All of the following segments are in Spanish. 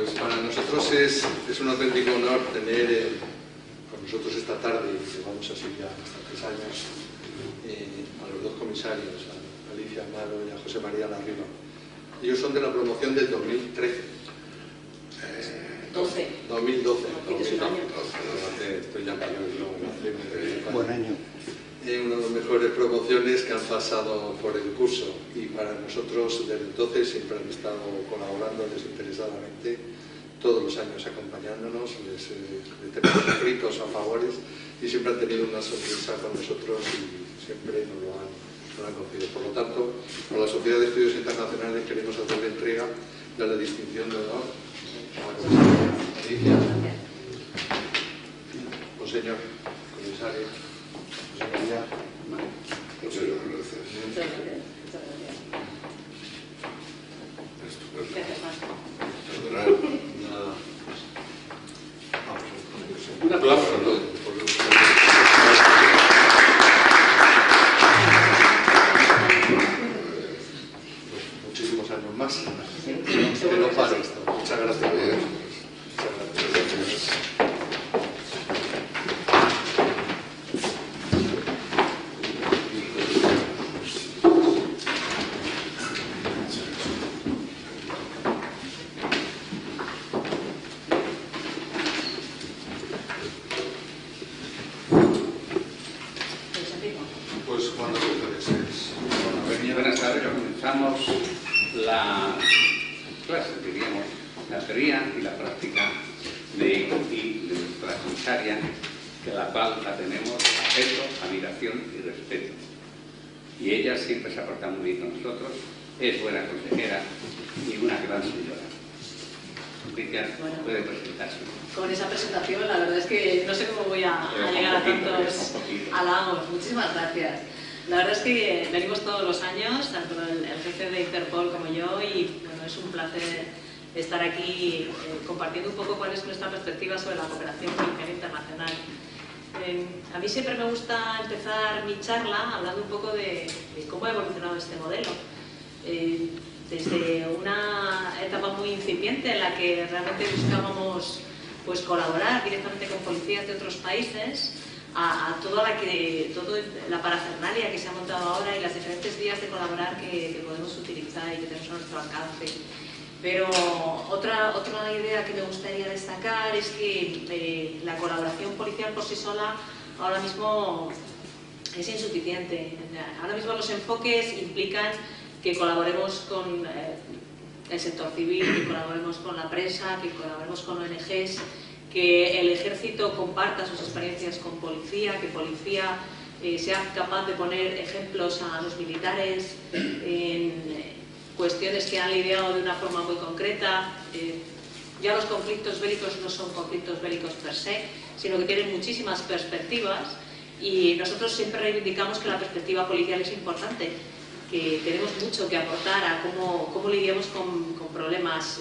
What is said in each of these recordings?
Pues para nosotros es un auténtico honor tener con nosotros esta tarde, y llevamos así ya hasta 3 años, a los dos comisarios, a Alicia Amaro y a José María Larriba. Ellos son de la promoción del 2013. 2012. Estoy ya mayor, ¿no? Buen año. Una de las mejores promociones que han pasado por el curso, y para nosotros desde entonces siempre han estado colaborando desinteresadamente, todos los años acompañándonos, les tenemos escritos a favores y siempre han tenido una sonrisa con nosotros y siempre nos lo han concedido. Por lo tanto, a la Sociedad de Estudios Internacionales queremos hacer la entrega de la distinción de honor a la comisaria Alicia. Pues señor comisario, José María. Muchas gracias. Perdonad. Un aplauso, ¿no? Muchísimos años más. Que no pare esto. Muchas gracias. Pues cuando tú desees. Buenas tardes, comenzamos la clase, diríamos, la teoría y la práctica de nuestra comisaria, que la cual la tenemos afecto, admiración y respeto. Y ella siempre se ha portado muy bien con nosotros, es buena consejera y una gran señora. Cristian, puede presentarse. Con esa presentación, la verdad es que no sé cómo voy a llegar a tantos halagos. Muchísimas gracias. La verdad es que venimos todos los años, tanto el jefe de Interpol como yo, y bueno, es un placer estar aquí compartiendo un poco cuál es nuestra perspectiva sobre la cooperación policial internacional. A mí siempre me gusta empezar mi charla hablando un poco de cómo ha evolucionado este modelo. Desde una etapa muy incipiente en la que realmente buscábamos pues, colaborar directamente con policías de otros países, a toda la parafernalia que se ha montado ahora y las diferentes vías de colaborar que podemos utilizar y que tenemos a nuestro alcance. Pero otra idea que me gustaría destacar es que la colaboración policial por sí sola ahora mismo es insuficiente. Ahora mismo los enfoques implican que colaboremos con el sector civil, que colaboremos con la prensa, que colaboremos con ONGs, que el ejército comparta sus experiencias con policía, que policía sea capaz de poner ejemplos a los militares en cuestiones que han lidiado de una forma muy concreta. Ya los conflictos bélicos no son conflictos bélicos per se, sino que tienen muchísimas perspectivas, y nosotros siempre reivindicamos que la perspectiva policial es importante, que tenemos mucho que aportar a cómo lidiamos con problemas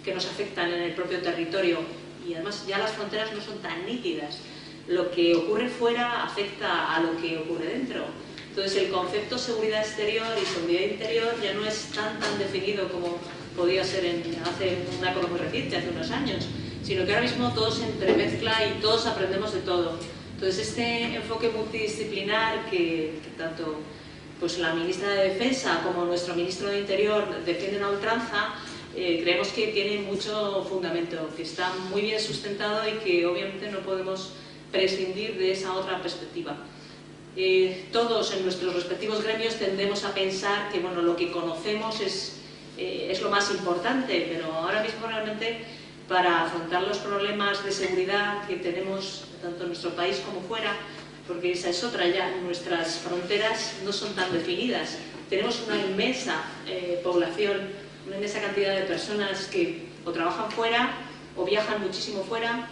que nos afectan en el propio territorio, y además ya las fronteras no son tan nítidas. Lo que ocurre fuera afecta a lo que ocurre dentro. Entonces el concepto seguridad exterior y seguridad interior ya no es tan definido como podía ser hace una época muy reciente, hace unos años, sino que ahora mismo todo se entremezcla y todos aprendemos de todo. Entonces este enfoque multidisciplinar que tanto pues la ministra de Defensa como nuestro ministro de Interior defienden a ultranza, creemos que tiene mucho fundamento, que está muy bien sustentado y que obviamente no podemos prescindir de esa otra perspectiva. Todos en nuestros respectivos gremios tendemos a pensar que bueno, lo que conocemos es lo más importante, pero ahora mismo realmente para afrontar los problemas de seguridad que tenemos tanto en nuestro país como fuera, porque esa es otra ya, nuestras fronteras no son tan definidas. Tenemos una inmensa población, una inmensa cantidad de personas que o trabajan fuera o viajan muchísimo fuera,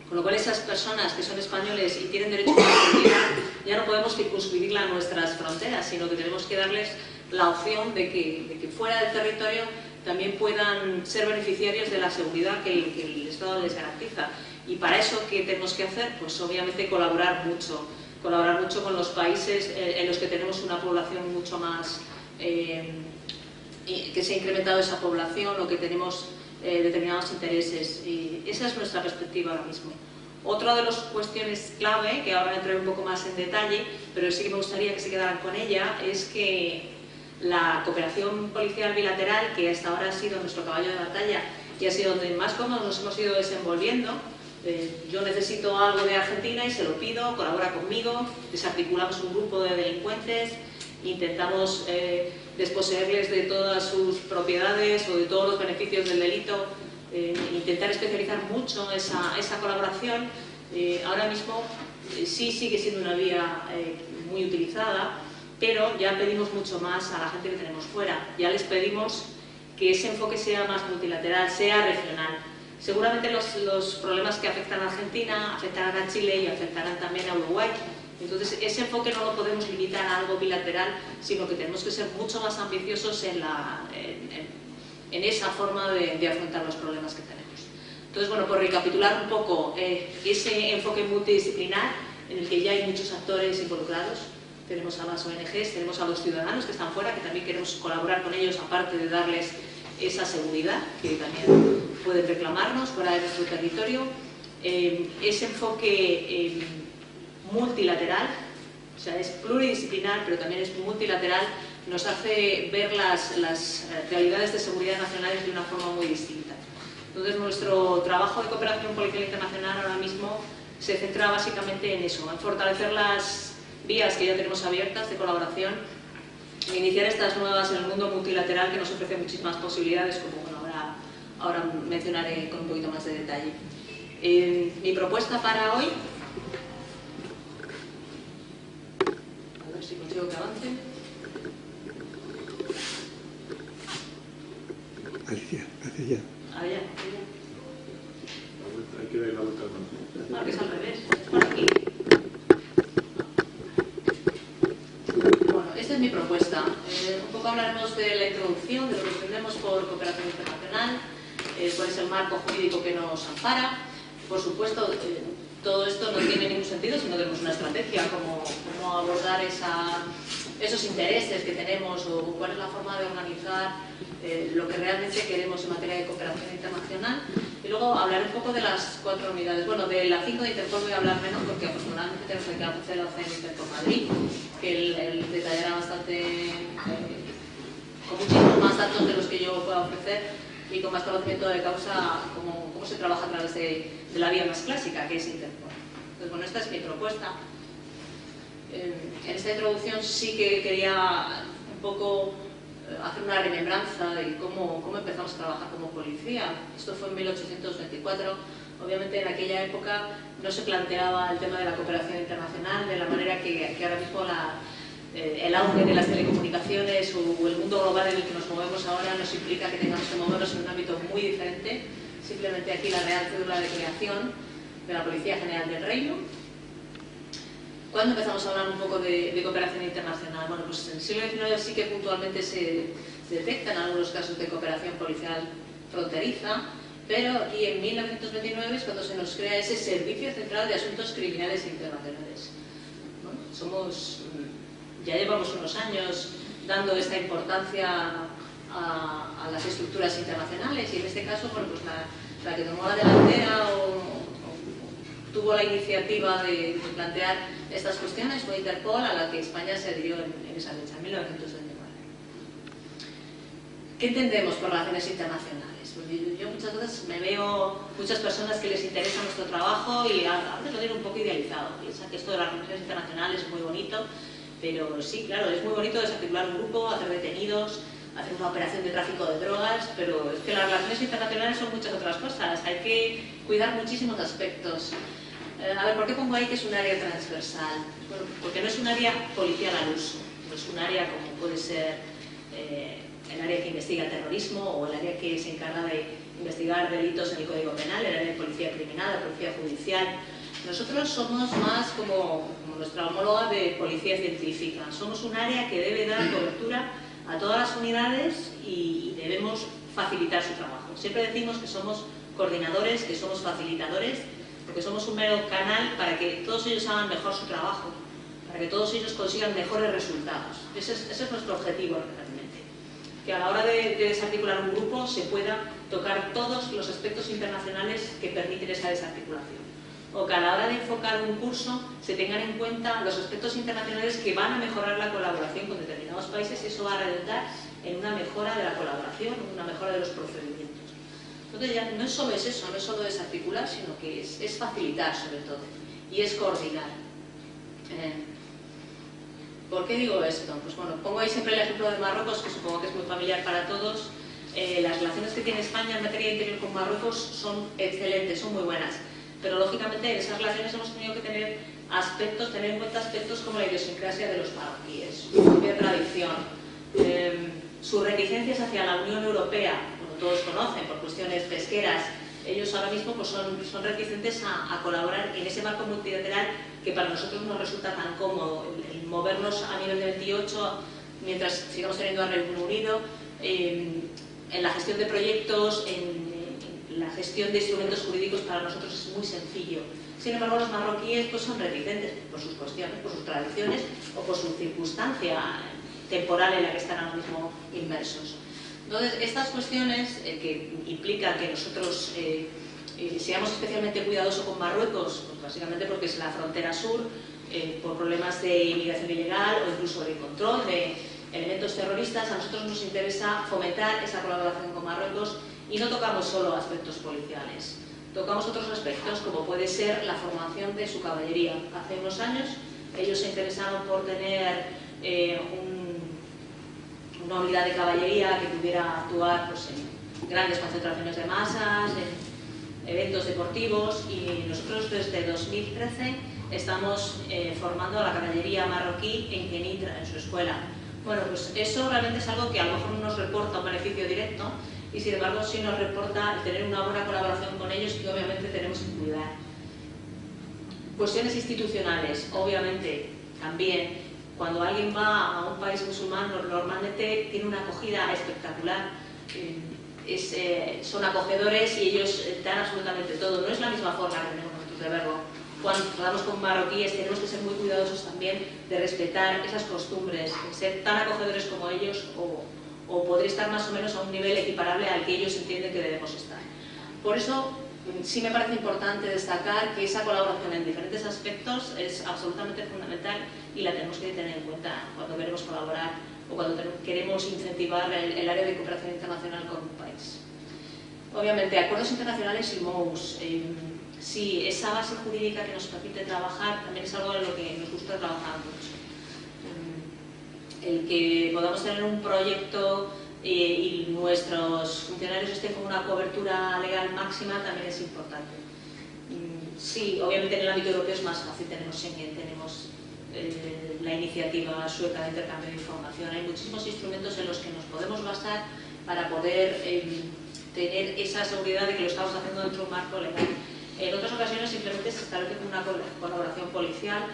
con lo cual esas personas que son españoles y tienen derecho a la seguridad ya no podemos circunscribirla a nuestras fronteras, sino que tenemos que darles la opción de que fuera del territorio también puedan ser beneficiarios de la seguridad que el Estado les garantiza. Y para eso, ¿qué tenemos que hacer? Pues obviamente colaborar mucho con los países en los que tenemos una población mucho más, que se ha incrementado esa población, o que tenemos determinados intereses. Y esa es nuestra perspectiva ahora mismo. Otra de las cuestiones clave, que ahora entraré un poco más en detalle, pero sí que me gustaría que se quedaran con ella, es que la cooperación policial bilateral, que hasta ahora ha sido nuestro caballo de batalla y ha sido donde más cómodos nos hemos ido desenvolviendo, yo necesito algo de Argentina y se lo pido, colabora conmigo, desarticulamos un grupo de delincuentes, intentamos desposeerles de todas sus propiedades o de todos los beneficios del delito, intentar especializar mucho esa colaboración. Ahora mismo sí sigue siendo una vía muy utilizada, pero ya pedimos mucho más a la gente que tenemos fuera. Ya les pedimos que ese enfoque sea más multilateral, sea regional. Seguramente los problemas que afectan a Argentina afectarán a Chile y afectarán también a Uruguay. Entonces, ese enfoque no lo podemos limitar a algo bilateral, sino que tenemos que ser mucho más ambiciosos en esa forma de afrontar los problemas que tenemos. Entonces, bueno, por recapitular un poco, ese enfoque multidisciplinar en el que ya hay muchos actores involucrados, tenemos a las ONGs, tenemos a los ciudadanos que están fuera, que también queremos colaborar con ellos, aparte de darles esa seguridad que también pueden reclamarnos fuera de nuestro territorio. Ese enfoque multilateral, o sea, es pluridisciplinar, pero también es multilateral, nos hace ver las realidades de seguridad nacionales de una forma muy distinta. Entonces, nuestro trabajo de cooperación policial internacional ahora mismo se centra básicamente en eso, en fortalecer las vías que ya tenemos abiertas de colaboración, iniciar estas nuevas en el mundo multilateral que nos ofrece muchísimas posibilidades, como bueno, ahora mencionaré con un poquito más de detalle. Mi propuesta para hoy, a ver si consigo que avance. Alicia, hacia allá. Allá. Hay que dar la vuelta al banco. No, que es al revés, es por aquí. Bueno, esta es mi propuesta. Un poco hablaremos de la introducción, de lo que entendemos por cooperación internacional, cuál es el marco jurídico que nos ampara. Por supuesto, todo esto no tiene ningún sentido si no tenemos una estrategia, cómo abordar esos intereses que tenemos o cuál es la forma de organizar lo que realmente queremos en materia de cooperación internacional. Y luego hablaré un poco de las 4 unidades. Bueno, de la 5 de Interpol voy a hablar menos porque afortunadamente tenemos aquí a Marcelo de Interpol Madrid, que él detallará bastante, con muchísimos más datos de los que yo pueda ofrecer y con más conocimiento de causa, cómo se trabaja a través de la vía más clásica, que es Interpol. Entonces, bueno, esta es mi propuesta. En esta introducción sí que quería un poco hacer una remembranza de cómo empezamos a trabajar como policía. Esto fue en 1824. Obviamente en aquella época no se planteaba el tema de la cooperación internacional de la manera que ahora mismo el auge de las telecomunicaciones o el mundo global en el que nos movemos ahora nos implica que tengamos que movernos en un ámbito muy diferente. Simplemente aquí la Real Cédula de Creación de la Policía General del Reino. ¿Cuándo empezamos a hablar un poco de cooperación internacional? Bueno, pues en el siglo XIX sí que puntualmente se detectan algunos casos de cooperación policial fronteriza, pero aquí en 1929 es cuando se nos crea ese Servicio Central de Asuntos Criminales Internacionales. Bueno, ya llevamos unos años dando esta importancia a las estructuras internacionales y en este caso, bueno, pues la que tomó la delantera o tuvo la iniciativa de plantear estas cuestiones fue Interpol, a la que España se adhirió en esa fecha, en 1929. ¿Qué entendemos por relaciones internacionales? Pues yo muchas veces me veo muchas personas que les interesa nuestro trabajo y a veces lo tienen un poco idealizado. Piensan que esto de las relaciones internacionales es muy bonito, pero sí, claro, es muy bonito desarticular un grupo, hacer detenidos, hacer una operación de tráfico de drogas, pero es que las relaciones internacionales son muchas otras cosas. Hay que cuidar muchísimos aspectos. A ver, ¿por qué pongo ahí que es un área transversal? Bueno, porque no es un área policial al uso, no es un área como puede ser el área que investiga el terrorismo o el área que se encarga de investigar delitos en el Código Penal, el área de policía criminal, de policía judicial. Nosotros somos más como nuestra homóloga de policía científica. Somos un área que debe dar cobertura a todas las unidades y debemos facilitar su trabajo. Siempre decimos que somos coordinadores, que somos facilitadores, porque somos un mero canal para que todos ellos hagan mejor su trabajo, para que todos ellos consigan mejores resultados. Ese es nuestro objetivo realmente. que a la hora de desarticular un grupo se pueda tocar todos los aspectos internacionales que permiten esa desarticulación. O que a la hora de enfocar un curso se tengan en cuenta los aspectos internacionales que van a mejorar la colaboración con determinados países, y eso va a redundar en una mejora de la colaboración, una mejora de los procedimientos. Entonces ya no es solo eso, no es solo desarticular, sino que es facilitar sobre todo, y es coordinar. ¿Por qué digo esto? Pues bueno, pongo ahí siempre el ejemplo de Marruecos, que supongo que es muy familiar para todos. Las relaciones que tiene España en materia interior con Marruecos son excelentes, son muy buenas. Pero lógicamente en esas relaciones hemos tenido que tener en cuenta aspectos como la idiosincrasia de los marroquíes, su propia tradición, sus reticencias hacia la Unión Europea, como todos conocen, por cuestiones pesqueras. Ellos ahora mismo pues son reticentes a colaborar en ese marco multilateral que para nosotros nos resulta tan cómodo, el movernos a nivel de 28 mientras sigamos teniendo a Reino Unido, en la gestión de proyectos, en la gestión de instrumentos jurídicos para nosotros es muy sencillo. Sin embargo, los marroquíes pues, son reticentes por sus cuestiones, por sus tradiciones o por su circunstancia temporal en la que están ahora mismo inmersos. Entonces, estas cuestiones que implican que nosotros seamos especialmente cuidadosos con Marruecos, pues básicamente porque es la frontera sur, por problemas de inmigración ilegal o incluso de control de elementos terroristas, a nosotros nos interesa fomentar esa colaboración con Marruecos y no tocamos solo aspectos policiales, tocamos otros aspectos como puede ser la formación de su caballería. Hace unos años ellos se interesaron por tener una unidad de caballería que pudiera actuar pues, en grandes concentraciones de masas, en eventos deportivos, y nosotros desde 2013 estamos formando a la caballería marroquí en Kenitra, en su escuela. Bueno, pues eso realmente es algo que a lo mejor no nos reporta un beneficio directo, y sin embargo sí nos reporta el tener una buena colaboración con ellos, que obviamente tenemos que cuidar. Cuestiones institucionales, obviamente también. Cuando alguien va a un país musulmán normalmente tiene una acogida espectacular, son acogedores y ellos dan absolutamente todo. No es la misma forma que tenemos nosotros de verlo. Cuando tratamos con marroquíes tenemos que ser muy cuidadosos también de respetar esas costumbres, de ser tan acogedores como ellos o poder estar más o menos a un nivel equiparable al que ellos entienden que debemos estar. Por eso sí me parece importante destacar que esa colaboración en diferentes aspectos es absolutamente fundamental y la tenemos que tener en cuenta cuando queremos colaborar o cuando queremos incentivar el área de cooperación internacional con un país. Obviamente, acuerdos internacionales y MOUs. Sí, esa base jurídica que nos permite trabajar también es algo en lo que nos gusta trabajar mucho. El que podamos tener un proyecto y nuestros funcionarios estén con una cobertura legal máxima también es importante. Sí, obviamente en el ámbito europeo es más fácil, tenemos Schengen, tenemos la iniciativa sueca de intercambio de información, hay muchísimos instrumentos en los que nos podemos basar para poder tener esa seguridad de que lo estamos haciendo dentro de un marco legal. En otras ocasiones simplemente se establece una colaboración policial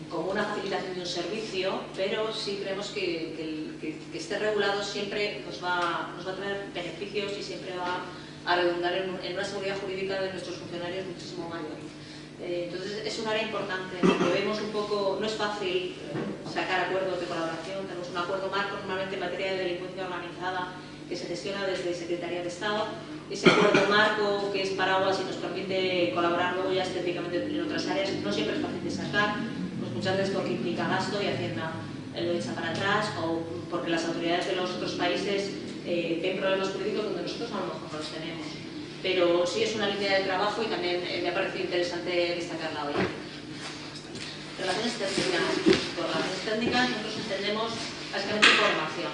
como una facilitación de un servicio, pero sí creemos que esté regulado siempre nos va a traer beneficios y siempre va a redundar en una seguridad jurídica de nuestros funcionarios muchísimo mayor. Entonces es un área importante, porque vemos un poco, no es fácil sacar acuerdos de colaboración, tenemos un acuerdo marco normalmente en materia de delincuencia organizada que se gestiona desde Secretaría de Estado. Ese acuerdo marco que es paraguas y nos permite colaborar luego ya específicamente en otras áreas, no siempre es fácil de sacar, pues muchas veces porque implica gasto y Hacienda lo echa para atrás, o porque las autoridades de los otros países ven problemas jurídicos donde nosotros a lo mejor no los tenemos. Pero sí es una línea de trabajo y también me ha parecido interesante destacarla hoy. Relaciones técnicas. Por relaciones técnicas nosotros entendemos básicamente formación.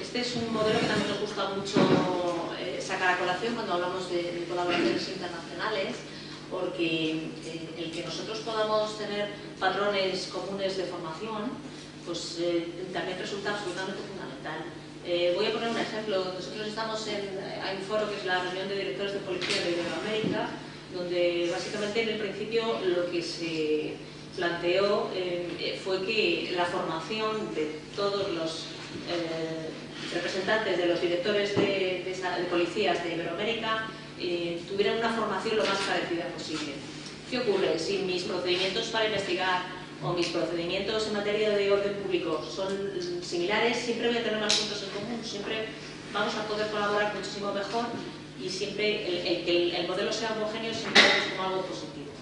Este es un modelo que también nos gusta mucho sacar a colación cuando hablamos de colaboraciones internacionales, porque el que nosotros podamos tener patrones comunes de formación pues también resulta absolutamente fundamental. Voy a poner un ejemplo. Nosotros estamos hay un foro que es la reunión de directores de policía de Iberoamérica, donde básicamente en el principio lo que se planteó fue que la formación de todos los representantes de los directores de policías de Iberoamérica tuvieran una formación lo más parecida posible. ¿Qué ocurre? Si mis procedimientos para investigar o mis procedimientos en materia de orden público público son similares, siempre voy a tener más puntos en común, siempre vamos a poder colaborar muchísimo mejor y siempre que el modelo sea homogéneo siempre es como algo positivo.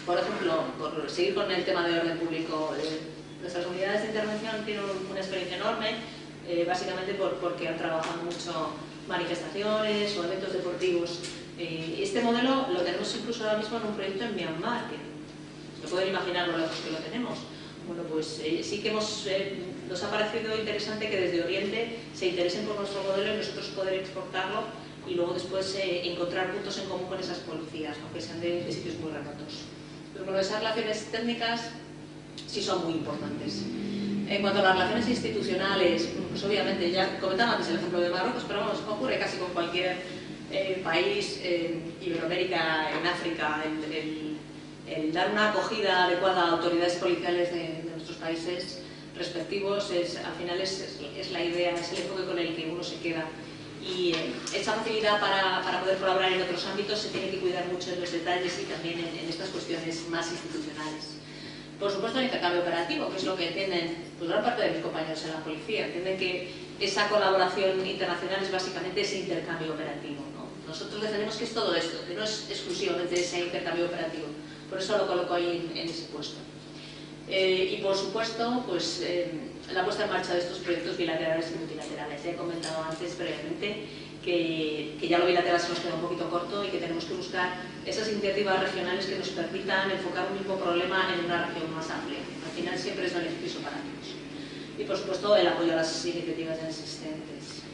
Por ejemplo, por seguir con el tema de orden público, nuestras unidades de intervención tienen una experiencia enorme, básicamente porque han trabajado mucho manifestaciones o eventos deportivos. Este modelo lo tenemos incluso ahora mismo en un proyecto en Myanmar, que lo pueden imaginar lo lejos que lo tenemos. Bueno, pues sí que nos ha parecido interesante que desde Oriente se interesen por nuestro modelo y nosotros poder exportarlo y luego después encontrar puntos en común con esas policías, aunque sean de sitios muy remotos. Pero bueno, esas relaciones técnicas sí son muy importantes. En cuanto a las relaciones institucionales, pues obviamente, ya comentaba antes el ejemplo de Marruecos, pero vamos, ocurre casi con cualquier país, Iberoamérica, en África, el dar una acogida adecuada a autoridades policiales de nuestros países respectivos, al final es la idea, es el enfoque con el que uno se queda. Y esa facilidad para poder colaborar en otros ámbitos se tiene que cuidar mucho en los detalles y también en estas cuestiones más institucionales. Por supuesto, el intercambio operativo, que es lo que entienden pues, gran parte de mis compañeros en la policía. Entienden que esa colaboración internacional es básicamente ese intercambio operativo, ¿no? Nosotros defendemos que es todo esto, que no es exclusivamente ese intercambio operativo. Por eso lo coloco ahí en ese puesto. Y por supuesto, pues la puesta en marcha de estos proyectos bilaterales y multilaterales. Ya he comentado antes brevemente que ya lo bilateral se nos queda un poquito corto y que tenemos que buscar esas iniciativas regionales que nos permitan enfocar un mismo problema en una región más amplia. Al final siempre es beneficioso para todos. Y por supuesto el apoyo a las iniciativas ya existentes.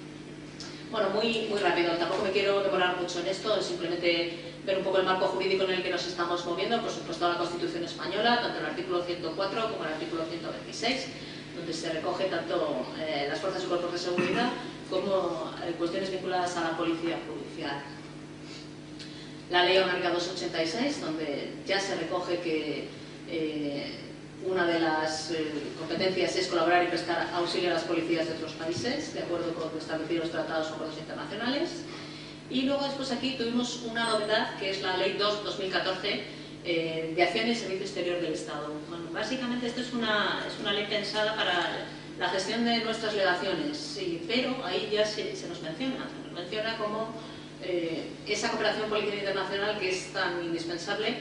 Bueno, muy rápido, tampoco me quiero demorar mucho en esto, simplemente ver un poco el marco jurídico en el que nos estamos moviendo, por supuesto la Constitución Española, tanto el artículo 104 como el artículo 126, donde se recoge tanto las fuerzas y cuerpos de seguridad como cuestiones vinculadas a la policía judicial. La Ley Orgánica 286, donde ya se recoge que una de las competencias es colaborar y prestar auxilio a las policías de otros países, de acuerdo con lo establecido en los tratados o acuerdos internacionales. Y luego después aquí tuvimos una novedad, que es la Ley 2/2014, de Acción y Servicio Exterior del Estado. Bueno, básicamente esto es una ley pensada para la gestión de nuestras legaciones, sí, pero ahí ya se nos menciona como esa cooperación policial internacional que es tan indispensable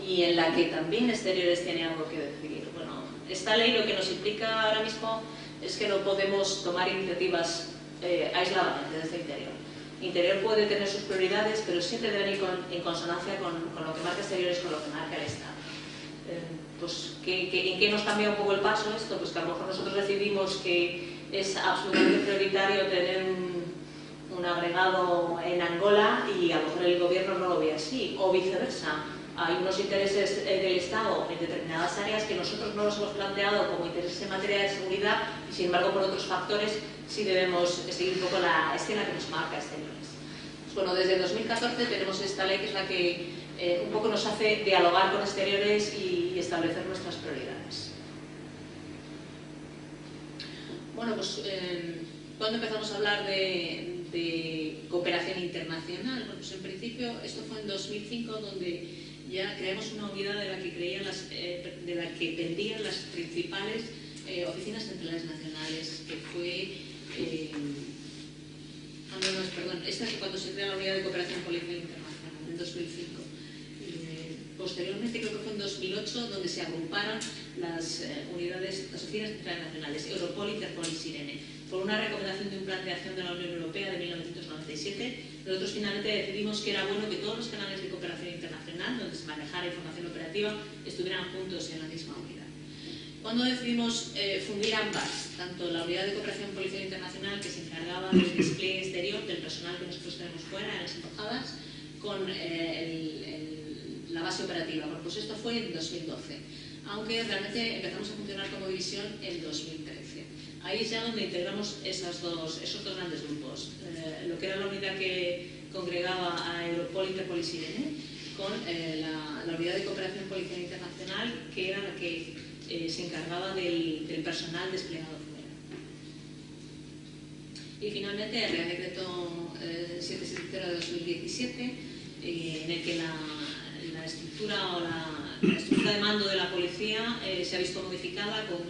y en la que también Exteriores tiene algo que decidir. Bueno, esta ley lo que nos implica ahora mismo es que no podemos tomar iniciativas aisladamente desde Interior. Interior puede tener sus prioridades, pero siempre deben ir en consonancia con lo que marca Exteriores, con lo que marca el Estado. Pues, ¿en qué nos cambia un poco el paso esto? Pues que a lo mejor nosotros decidimos que es absolutamente prioritario tener un agregado en Angola y a lo mejor el gobierno no lo ve así, o viceversa. Hay unos intereses del Estado en determinadas áreas que nosotros no nos hemos planteado como intereses en materia de seguridad y sin embargo por otros factores sí debemos seguir un poco la escena que nos marca Exteriores. Pues bueno, desde 2014 tenemos esta ley que es la que un poco nos hace dialogar con Exteriores y establecer nuestras prioridades. Bueno, pues ¿cuándo empezamos a hablar de cooperación internacional? Bueno, pues en principio esto fue en 2005 donde ya creamos una unidad de la que pendían las principales oficinas centrales nacionales, que fue... esta es cuando se crea la unidad de cooperación policial internacional, en 2005. Posteriormente, creo que fue en 2008, donde se agruparon las oficinas centrales nacionales, Europol, Interpol y Sirene, por una recomendación de un plan de acción de la Unión Europea de 1997. Nosotros finalmente decidimos que era bueno que todos los canales de cooperación internacional, donde se manejara información operativa, estuvieran juntos en la misma unidad. Cuando decidimos fundir ambas, tanto la unidad de cooperación policial internacional, que se encargaba del despliegue exterior del personal que nosotros tenemos fuera en las embajadas, con la base operativa. Bueno, pues esto fue en 2012, aunque realmente empezamos a funcionar como división en 2013. Ahí es ya donde integramos esos dos grandes grupos, lo que era la unidad que congregaba a Europol, Interpol y Sirene, con la unidad de cooperación policial internacional, que era la que se encargaba del personal desplegado fuera. Y finalmente el Real Decreto 770 de 2017, en el que la estructura o la estructura de mando de la policía se ha visto modificada con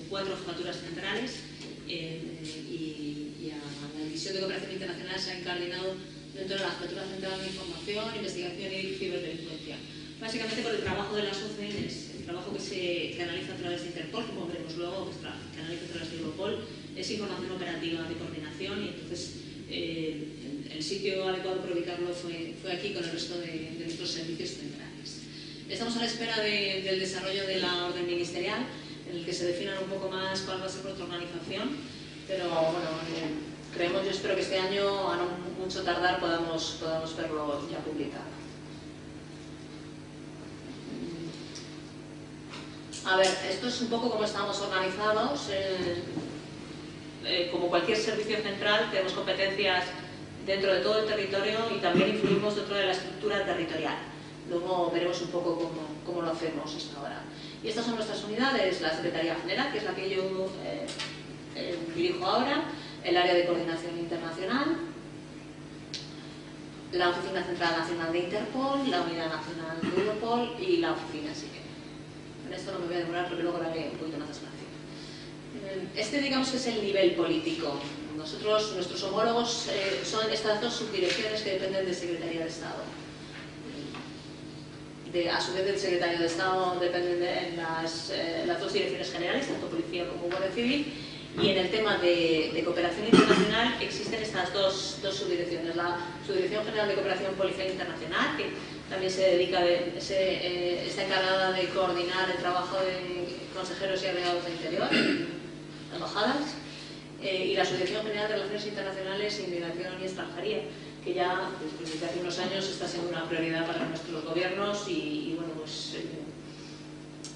4 jefaturas centrales y a la División de Cooperación Internacional se ha incardinado dentro de la Jefatura Central de Información, Investigación y Ciberdelincuencia. Básicamente por el trabajo de las OCNs, el trabajo que analiza a través de Interpol, como veremos luego, que analiza a través de Europol, es información operativa de coordinación y entonces el sitio adecuado para ubicarlo fue aquí con el resto de nuestros servicios centrales. Estamos a la espera del desarrollo de la orden ministerial, en el que se definan un poco más cuál va a ser nuestra organización, pero bueno, creemos, yo espero que este año, a no mucho tardar, podamos verlo ya publicado. A ver, esto es un poco cómo estamos organizados. Como cualquier servicio central, tenemos competencias dentro de todo el territorio y también influimos dentro de la estructura territorial. Luego veremos un poco cómo lo hacemos hasta ahora. Y estas son nuestras unidades: la Secretaría General, que es la que yo dirijo ahora, el área de coordinación internacional, la Oficina Central Nacional de Interpol, la Unidad Nacional de Europol y la oficina SIGE. En esto no me voy a demorar porque luego daré un poquito más de explicación. Este, digamos, que es el nivel político. Nuestros homólogos son estas 2 subdirecciones que dependen de Secretaría de Estado. A su vez del Secretario de Estado dependen de las 2 direcciones generales, tanto Policía como Guardia Civil, y en el tema de cooperación internacional existen estas dos subdirecciones. La Subdirección General de Cooperación Policial Internacional, que también está encargada de coordinar el trabajo de consejeros y agregados de Interior, embajadas, y la Subdirección General de Relaciones Internacionales, Inmigración y Extranjería, que ya desde hace unos años está siendo una prioridad para nuestros gobiernos y bueno, pues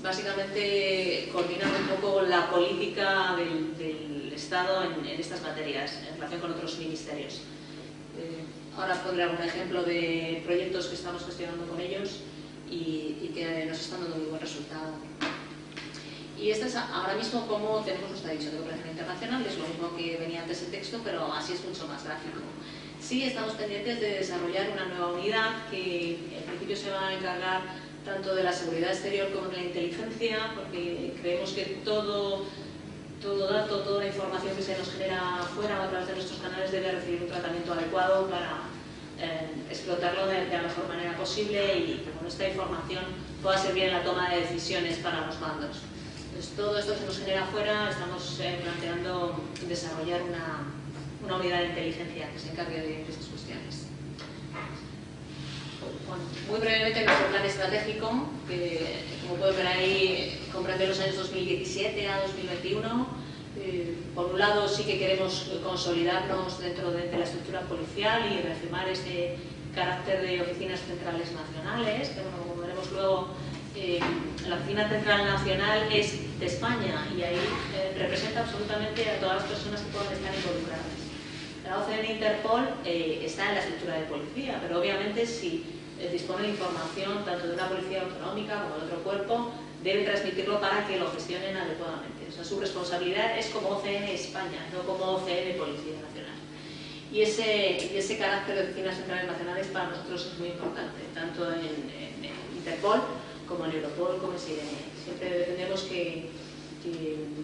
básicamente coordinar un poco la política del Estado en estas materias en relación con otros ministerios. Ahora pondré algún ejemplo de proyectos que estamos gestionando con ellos y que nos están dando muy buen resultado. Y este es ahora mismo como tenemos nuestra división de cooperación internacional, es lo mismo que venía antes el texto, pero así es mucho más gráfico. Sí, estamos pendientes de desarrollar una nueva unidad que en principio se va a encargar tanto de la seguridad exterior como de la inteligencia, porque creemos que todo dato, toda información que se nos genera fuera a través de nuestros canales debe recibir un tratamiento adecuado para explotarlo de la mejor manera posible y que con esta información pueda servir en la toma de decisiones para los mandos. Entonces, todo esto que se nos genera fuera, estamos planteando desarrollar una unidad de inteligencia que se encargue de estas cuestiones. Bueno, muy brevemente nuestro plan estratégico, que como pueden ver ahí comprende los años 2017 a 2021. Por un lado sí que queremos consolidarnos dentro de la estructura policial y reafirmar este carácter de oficinas centrales nacionales, que bueno, como veremos luego, la Oficina Central Nacional es de España y ahí representa absolutamente a todas las personas que puedan estar involucradas. La OCN Interpol está en la estructura de policía, pero obviamente si dispone de información tanto de una policía autonómica como de otro cuerpo, debe transmitirlo para que lo gestionen adecuadamente. O sea, su responsabilidad es como OCN España, no como OCN Policía Nacional. Y ese carácter de oficinas centrales nacionales para nosotros es muy importante, tanto en Interpol como en Europol, como en SIRENE. Siempre tenemos que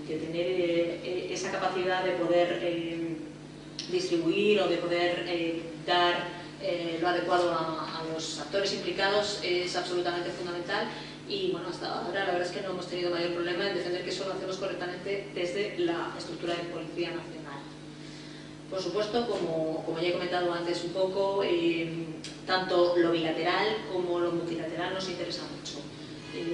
tener esa capacidad de poder distribuir o de poder dar lo adecuado a los actores implicados es absolutamente fundamental y bueno, hasta ahora la verdad es que no hemos tenido mayor problema en defender que eso lo hacemos correctamente desde la estructura de Policía Nacional. Por supuesto, como ya he comentado antes un poco, tanto lo bilateral como lo multilateral nos interesa mucho.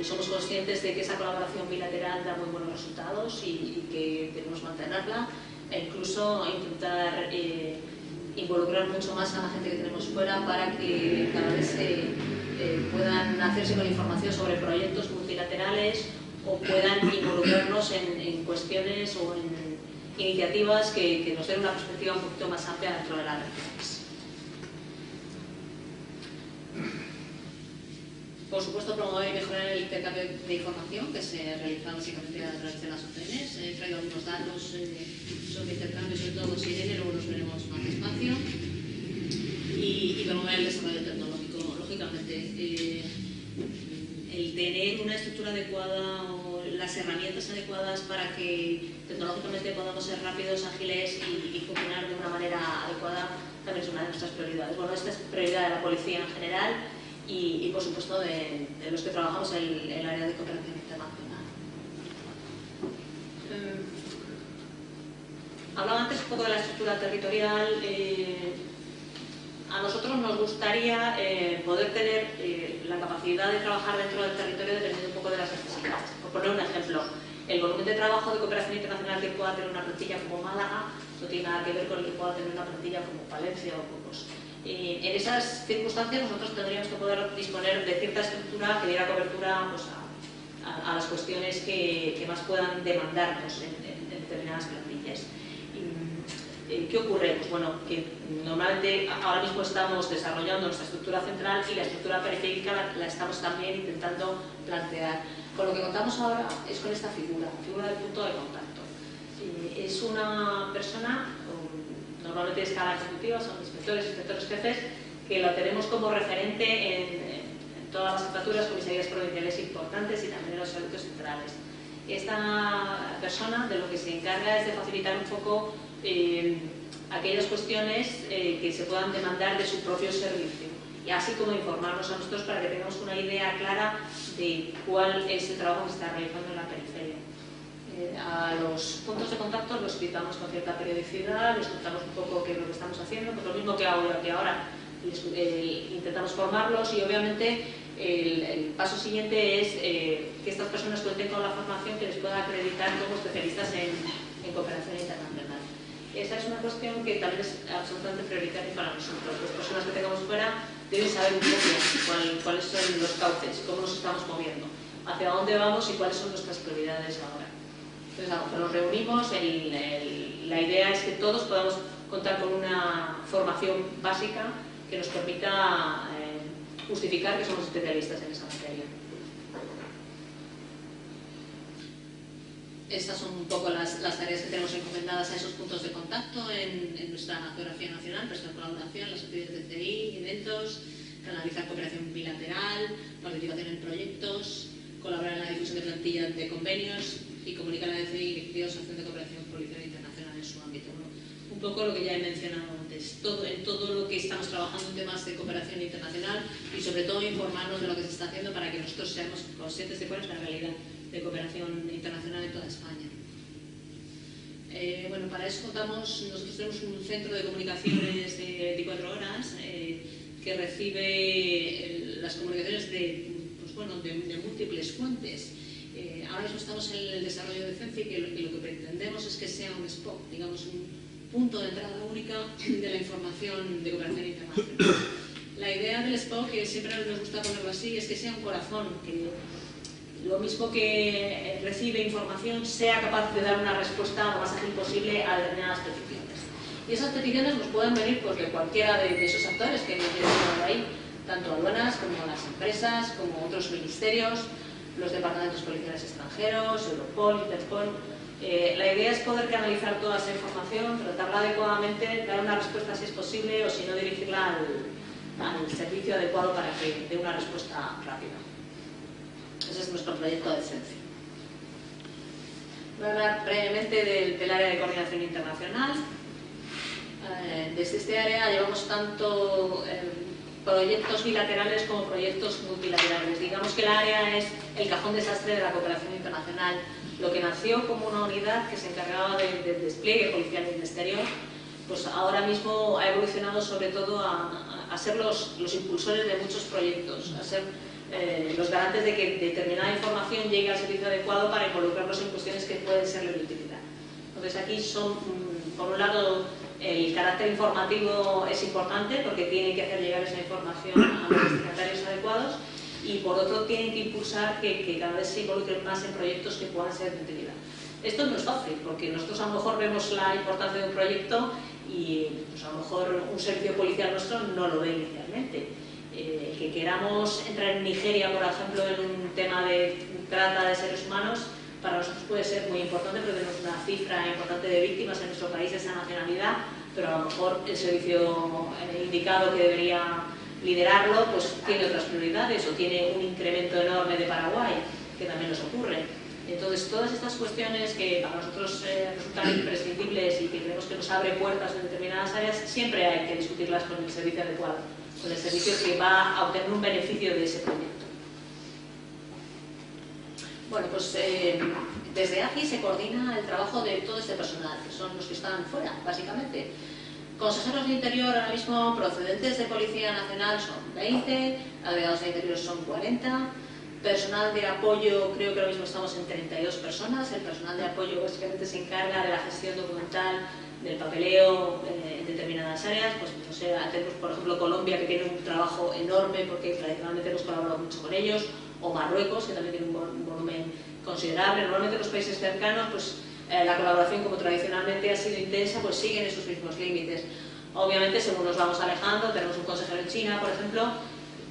Somos conscientes de que esa colaboración bilateral da muy buenos resultados y que debemos mantenerla e incluso intentar involucrar mucho más a la gente que tenemos fuera para que cada vez puedan hacerse con información sobre proyectos multilaterales o puedan involucrarnos en cuestiones o en iniciativas que nos den una perspectiva un poquito más amplia dentro de las regiones. Por supuesto, promover y mejorar el intercambio de información que se realiza básicamente a través de las OCNs. He traído algunos datos sobre intercambio, sobre todo SIRENE, luego nos veremos más despacio. Y promover el desarrollo tecnológico, lógicamente. el tener una estructura adecuada o las herramientas adecuadas para que tecnológicamente podamos ser rápidos, ágiles y funcionar de una manera adecuada también es una de nuestras prioridades. Bueno, esta es prioridad de la policía en general y por supuesto de los que trabajamos en el área de cooperación internacional. Hablaba antes un poco de la estructura territorial. A nosotros nos gustaría poder tener la capacidad de trabajar dentro del territorio dependiendo un poco de las necesidades. Por poner un ejemplo, el volumen de trabajo de cooperación internacional que pueda tener una plantilla como Málaga no tiene nada que ver con el que pueda tener una plantilla como Palencia o Burgos. En esas circunstancias nosotros tendríamos que poder disponer de cierta estructura que diera cobertura pues, a las cuestiones que más puedan demandarnos en determinadas plantillas. ¿Qué ocurre? Pues bueno, que normalmente ahora mismo estamos desarrollando nuestra estructura central y la estructura periférica la estamos también intentando plantear. Con lo que contamos ahora es con esta figura del punto de contacto. Es una persona, normalmente de escala ejecutiva, son inspectores, jefes, que la tenemos como referente en todas las jefaturas, comisarías provinciales importantes y también en los servicios centrales. Esta persona de lo que se encarga es de facilitar un poco aquellas cuestiones que se puedan demandar de su propio servicio y así como informarnos a nosotros para que tengamos una idea clara de cuál es el trabajo que se está realizando en la periferia. A los puntos de contacto los citamos con cierta periodicidad, les contamos un poco qué es lo que estamos haciendo, pues lo mismo que ahora intentamos formarlos y obviamente el paso siguiente es que estas personas cuenten con la formación que les pueda acreditar como especialistas en cooperación internacional. Esa es una cuestión que también es absolutamente prioritaria para nosotros. Las personas que tengamos fuera deben saber un poco cuáles son los cauces, cómo nos estamos moviendo, hacia dónde vamos y cuáles son nuestras prioridades ahora. Entonces, cuando nos reunimos, la idea es que todos podamos contar con una formación básica que nos permita justificar que somos especialistas en esa materia. Estas son un poco las tareas que tenemos encomendadas a esos puntos de contacto en nuestra geografía nacional, prestar colaboración, las actividades de CI, eventos, canalizar cooperación bilateral, participación en proyectos, colaborar en la difusión de plantillas de convenios y comunicar a la DCI directivos acción de cooperación policial internacional en su ámbito. Bueno, un poco lo que ya he mencionado antes, en todo lo que estamos trabajando en temas de cooperación internacional y sobre todo informarnos de lo que se está haciendo para que nosotros seamos conscientes de cuál es la realidad de cooperación internacional en toda España. Bueno, para eso nosotros tenemos un centro de comunicaciones de 24 horas que recibe las comunicaciones de múltiples fuentes. Ahora mismo estamos en el desarrollo de CENCI que lo que pretendemos es que sea un spot, digamos un punto de entrada única de la información de cooperación internacional. La idea del spot, que siempre nos gusta ponerlo así, es que sea un corazón, que lo mismo que recibe información sea capaz de dar una respuesta lo más ágil posible a determinadas peticiones. Y esas peticiones nos pueden venir pues, de cualquiera de esos actores que hemos mencionado ahí, tanto aduanas como las empresas, como otros ministerios, los departamentos policiales extranjeros, Europol, Interpol. La idea es poder canalizar toda esa información, tratarla adecuadamente, dar una respuesta si es posible o si no dirigirla al servicio adecuado para que dé una respuesta rápida. Ese es nuestro proyecto de CENCI. Voy a hablar brevemente del área de coordinación internacional. Desde este área llevamos tanto proyectos bilaterales como proyectos multilaterales. Digamos que el área es el cajón desastre de la cooperación internacional. Lo que nació como una unidad que se encargaba del despliegue policial en el exterior, pues ahora mismo ha evolucionado sobre todo a ser los impulsores de muchos proyectos, a ser los garantes de que determinada información llegue al servicio adecuado para involucrarlos en cuestiones que pueden serle de utilidad. Entonces aquí son, por un lado, el carácter informativo es importante porque tienen que hacer llegar esa información a los destinatarios adecuados y por otro tienen que impulsar que cada vez se involucren más en proyectos que puedan ser de utilidad. Esto no es fácil porque nosotros a lo mejor vemos la importancia de un proyecto y pues, a lo mejor un servicio policial nuestro no lo ve inicialmente. Que queramos entrar en Nigeria, por ejemplo, en un tema de trata de seres humanos, para nosotros puede ser muy importante porque tenemos una cifra importante de víctimas en nuestro país de esa nacionalidad, pero a lo mejor el servicio indicado que debería liderarlo, pues tiene otras prioridades o tiene un incremento enorme de Paraguay, que también nos ocurre. Entonces, todas estas cuestiones que para nosotros resultan imprescindibles y que creemos que nos abre puertas en determinadas áreas, siempre hay que discutirlas con el servicio adecuado, con el servicio que va a obtener un beneficio de ese proyecto. Bueno, pues desde ACI se coordina el trabajo de todo este personal, que son los que están fuera, básicamente. Consejeros de Interior ahora mismo procedentes de Policía Nacional son 20, agregados de Interior son 40, personal de apoyo, creo que ahora mismo estamos en 32 personas. El personal de apoyo básicamente se encarga de la gestión documental, del papeleo en determinadas áreas. Pues no sé, tenemos por ejemplo Colombia, que tiene un trabajo enorme porque tradicionalmente hemos colaborado mucho con ellos, o Marruecos, que también tiene un volumen considerable. Normalmente los países cercanos, pues la colaboración, como tradicionalmente ha sido intensa, pues siguen esos mismos límites. Obviamente, según nos vamos alejando, tenemos un consejero en China, por ejemplo,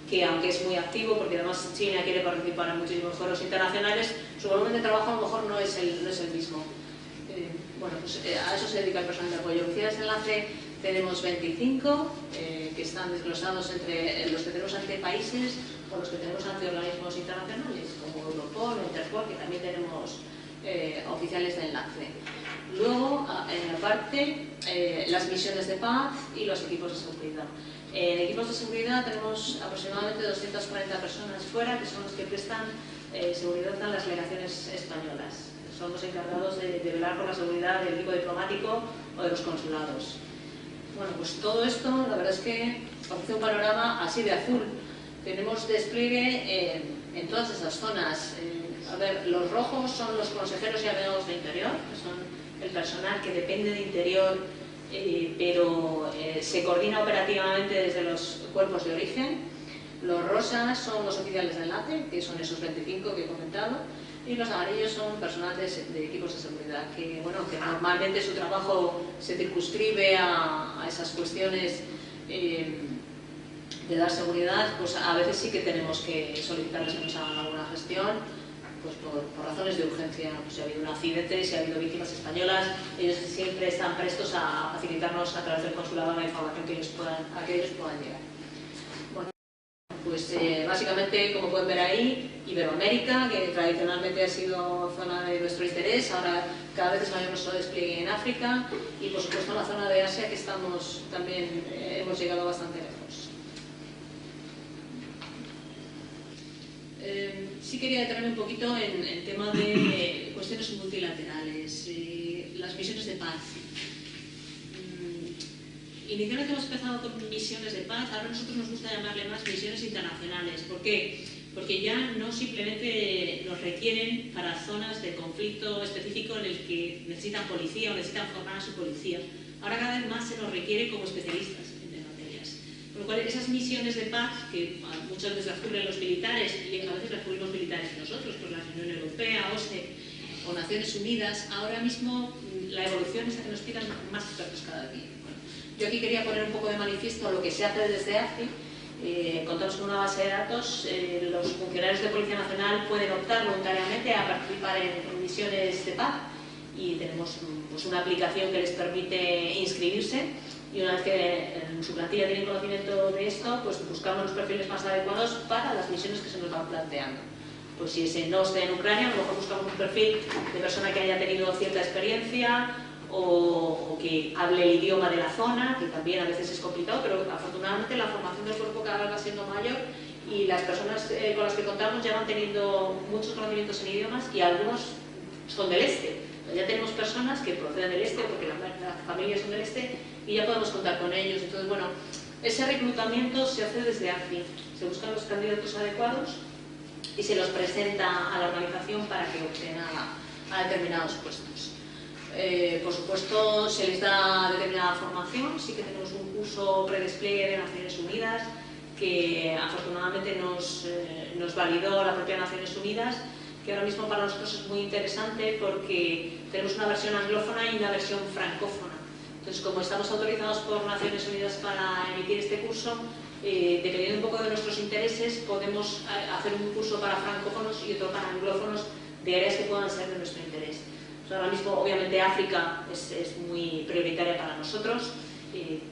que aunque es muy activo, porque además China quiere participar en muchísimos foros internacionales, su volumen de trabajo a lo mejor no es el mismo. Bueno, pues a eso se dedica el personal de apoyo. Oficiales de enlace tenemos 25, que están desglosados entre los que tenemos ante países o los que tenemos ante organismos internacionales, como Europol o Interpol, que también tenemos oficiales de enlace. Luego, aparte, las misiones de paz y los equipos de seguridad. En equipos de seguridad tenemos aproximadamente 240 personas fuera, que son los que prestan seguridad a las legaciones españolas. Son los encargados de velar por la seguridad del equipo diplomático o de los consulados. Bueno, pues todo esto, la verdad es que ofrece un panorama así de azul. Tenemos despliegue en todas esas zonas. A ver, los rojos son los consejeros y agregados de Interior, que son el personal que depende de Interior, pero se coordina operativamente desde los cuerpos de origen. Los rosas son los oficiales de enlace, que son esos 25 que he comentado, y los amarillos son personal de equipos de seguridad, que, bueno, que normalmente su trabajo se circunscribe a esas cuestiones de dar seguridad. Pues a veces sí que tenemos que solicitarles que nos hagan alguna gestión, pues por razones de urgencia. Pues si ha habido un accidente, si ha habido víctimas españolas, ellos siempre están prestos a facilitarnos a través del consulado la información a que ellos puedan llegar. Bueno, pues básicamente, como pueden ver ahí, Iberoamérica, que tradicionalmente ha sido zona de nuestro interés, ahora cada vez es mayor nuestro despliegue en África, y por supuesto la zona de Asia, que estamos también hemos llegado bastante lejos. Sí quería detenerme un poquito en el tema de cuestiones multilaterales, las misiones de paz. Inicialmente hemos empezado con misiones de paz, ahora a nosotros nos gusta llamarle más misiones internacionales. ¿Por qué? Porque ya no simplemente nos requieren para zonas de conflicto específico en el que necesitan policía o necesitan formar a su policía. Ahora cada vez más se nos requiere como especialistas en materias. Con lo cual, esas misiones de paz, que muchas veces las cubren los militares y a veces las cubrimos militares nosotros, pues la Unión Europea, OSCE o Naciones Unidas, ahora mismo la evolución es a que nos pidan más expertos cada día. Bueno, yo aquí quería poner un poco de manifiesto lo que se hace desde ACI. Contamos con una base de datos. Los funcionarios de Policía Nacional pueden optar voluntariamente a participar en misiones de paz y tenemos pues, una aplicación que les permite inscribirse. Y una vez que en su plantilla tienen conocimiento de esto, pues buscamos los perfiles más adecuados para las misiones que se nos van planteando. Pues si ese no esté en Ucrania, a lo mejor buscamos un perfil de persona que haya tenido cierta experiencia o que hable el idioma de la zona, que también a veces es complicado, pero afortunadamente la formación del cuerpo cada vez va siendo mayor y las personas con las que contamos ya van teniendo muchos conocimientos en idiomas y algunos son del este. Ya tenemos personas que proceden del este porque las familias son del este y ya podemos contar con ellos. Entonces, bueno, ese reclutamiento se hace desde ACI. Se buscan los candidatos adecuados y se los presenta a la organización para que opten a determinados puestos. Por supuesto, se les da determinada formación. Sí que tenemos un curso predespliegue de Naciones Unidas que afortunadamente nos validó la propia Naciones Unidas, que ahora mismo para nosotros es muy interesante porque tenemos una versión anglófona y una versión francófona. Entonces, como estamos autorizados por Naciones Unidas para emitir este curso, dependiendo un poco de nuestros intereses, podemos hacer un curso para francófonos y otro para anglófonos de áreas que puedan ser de nuestro interés. Ahora mismo, obviamente, África es muy prioritaria para nosotros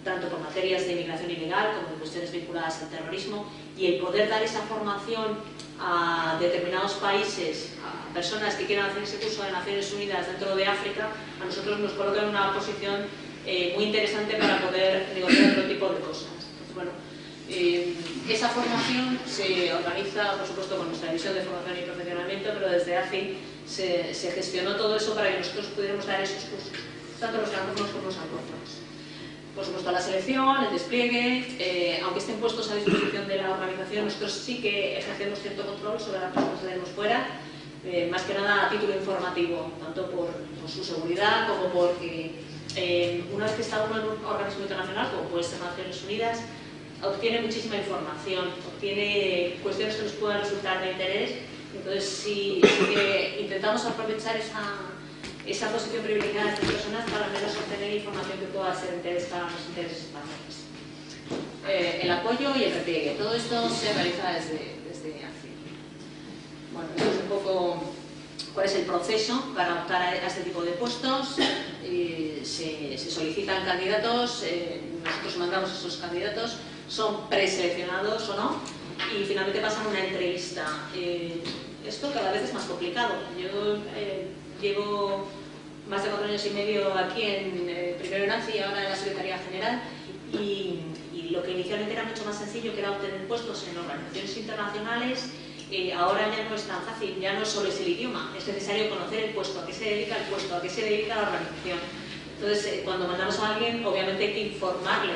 tanto por materias de inmigración ilegal como de cuestiones vinculadas al terrorismo, y el poder dar esa formación a determinados países, a personas que quieran hacer ese curso de Naciones Unidas dentro de África, a nosotros nos coloca en una posición muy interesante para poder negociar otro tipo de cosas. Entonces, bueno, esa formación se organiza, por supuesto, con nuestra división de formación y profesionamiento, pero desde AFI se gestionó todo eso para que nosotros pudiéramos dar esos cursos, tanto los francófonos como los anglófonos. Por supuesto, la selección, el despliegue, aunque estén puestos a disposición de la organización, nosotros sí que ejercemos cierto control sobre las personas que tenemos fuera, más que nada a título informativo, tanto por su seguridad como porque una vez que está uno en un organismo internacional, como puede ser Naciones Unidas, obtiene muchísima información, obtiene cuestiones que nos puedan resultar de interés. Entonces, sí que intentamos aprovechar esa posición privilegiada de estas personas para al menos obtener información que pueda ser de interés para los intereses españoles. El apoyo y el repliegue, todo esto se realiza desde AFI. Bueno, esto es un poco cuál es el proceso para optar a este tipo de puestos. Se solicitan candidatos, nosotros mandamos a esos candidatos, son preseleccionados o no, y finalmente pasan una entrevista. Esto cada vez es más complicado. Yo llevo más de 4 años y medio aquí, primero en AFI y ahora en la Secretaría General, y lo que inicialmente era mucho más sencillo, que era obtener puestos en organizaciones internacionales, ahora ya no es tan fácil, ya no solo es el idioma, es necesario conocer el puesto, a qué se dedica el puesto, a qué se dedica la organización. Entonces, cuando mandamos a alguien, obviamente hay que informarle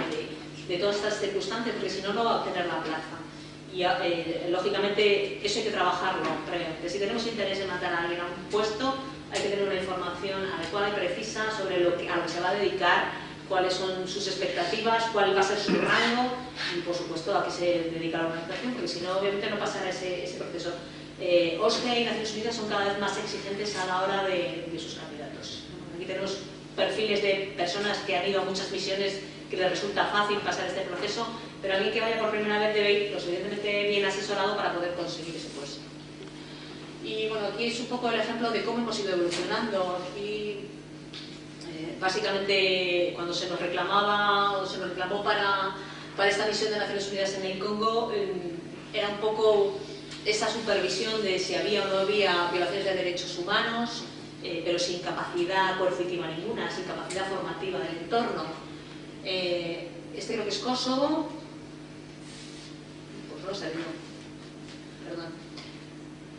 de todas estas circunstancias, porque si no, no va a obtener la plaza. Y lógicamente eso hay que trabajarlo previamente. Si tenemos interés en mandar a alguien a un puesto, hay que tener una información adecuada y precisa sobre a lo que se va a dedicar, cuáles son sus expectativas, cuál va a ser su rango y, por supuesto, a qué se dedica la organización, porque si no, obviamente no pasará ese proceso. OSCE y Naciones Unidas son cada vez más exigentes a la hora de sus candidatos. Aquí tenemos perfiles de personas que han ido a muchas misiones que les resulta fácil pasar este proceso, pero alguien que vaya por primera vez debe ir lo suficientemente bien asesorado para poder conseguir ese puesto. Y bueno, aquí es un poco el ejemplo de cómo hemos ido evolucionando. Aquí, básicamente, cuando se nos reclamaba o se nos reclamó para esta misión de Naciones Unidas en el Congo, era un poco esa supervisión de si había o no había violaciones de derechos humanos, pero sin capacidad coercitiva ninguna, sin capacidad formativa del entorno. Este creo que es Kosovo, pues no sé, no, perdón.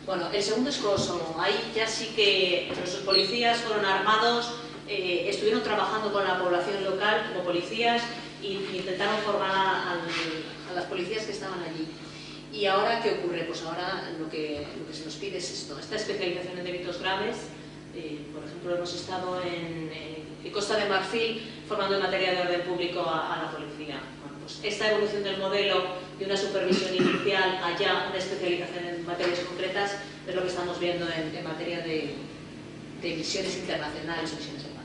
Bueno, el segundo es Kosovo. Ahí ya sí que nuestros policías fueron armados, estuvieron trabajando con la población local como policías y intentaron formar a las policías que estaban allí. ¿Y ahora qué ocurre? Pues ahora lo que se nos pide es esto, esta especialización en delitos graves. Por ejemplo, hemos estado en Costa de Marfil formando en materia de orden público a la policía. Bueno, pues esta evolución del modelo de una supervisión inicial allá una especialización en materias concretas es lo que estamos viendo en materia de misiones internacionales, misiones de paz.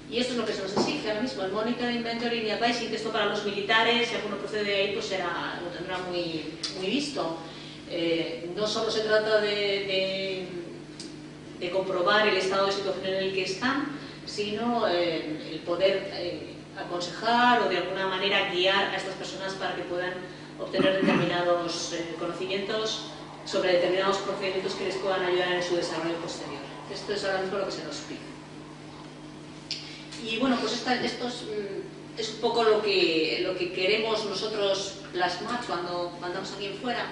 Y esto es lo que se nos exige ahora mismo, el monitoring, mentoring y advising, que esto para los militares, si alguno procede de ahí, pues lo tendrá muy visto. No solo se trata de comprobar el estado de situación en el que están, sino el poder aconsejar o de alguna manera guiar a estas personas para que puedan obtener determinados conocimientos sobre determinados procedimientos que les puedan ayudar en su desarrollo posterior. Esto es ahora mismo lo que se nos pide. Y bueno, pues esto es un poco lo que queremos nosotros plasmar cuando mandamos a alguien fuera.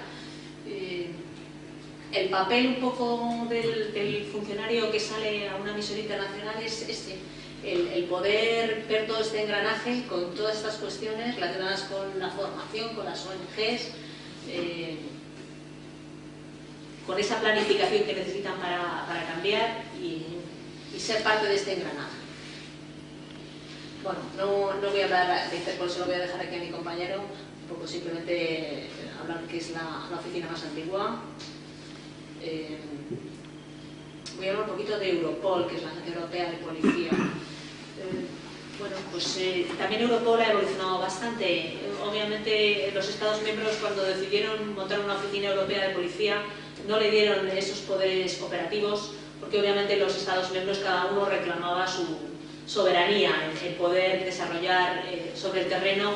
El papel un poco del funcionario que sale a una misión internacional es el poder ver todo este engranaje con todas estas cuestiones relacionadas con la formación, con las ONGs, con esa planificación que necesitan para cambiar y ser parte de este engranaje. Bueno, no voy a hablar de Interpol, se lo voy a dejar aquí a mi compañero, un poco simplemente hablar que es la oficina más antigua. Voy a hablar un poquito de Europol, que es la Agencia Europea de Policía. Bueno, pues también Europol ha evolucionado bastante. Obviamente los Estados miembros, cuando decidieron montar una oficina europea de policía, no le dieron esos poderes operativos, porque obviamente los Estados miembros cada uno reclamaba su soberanía en poder desarrollar sobre el terreno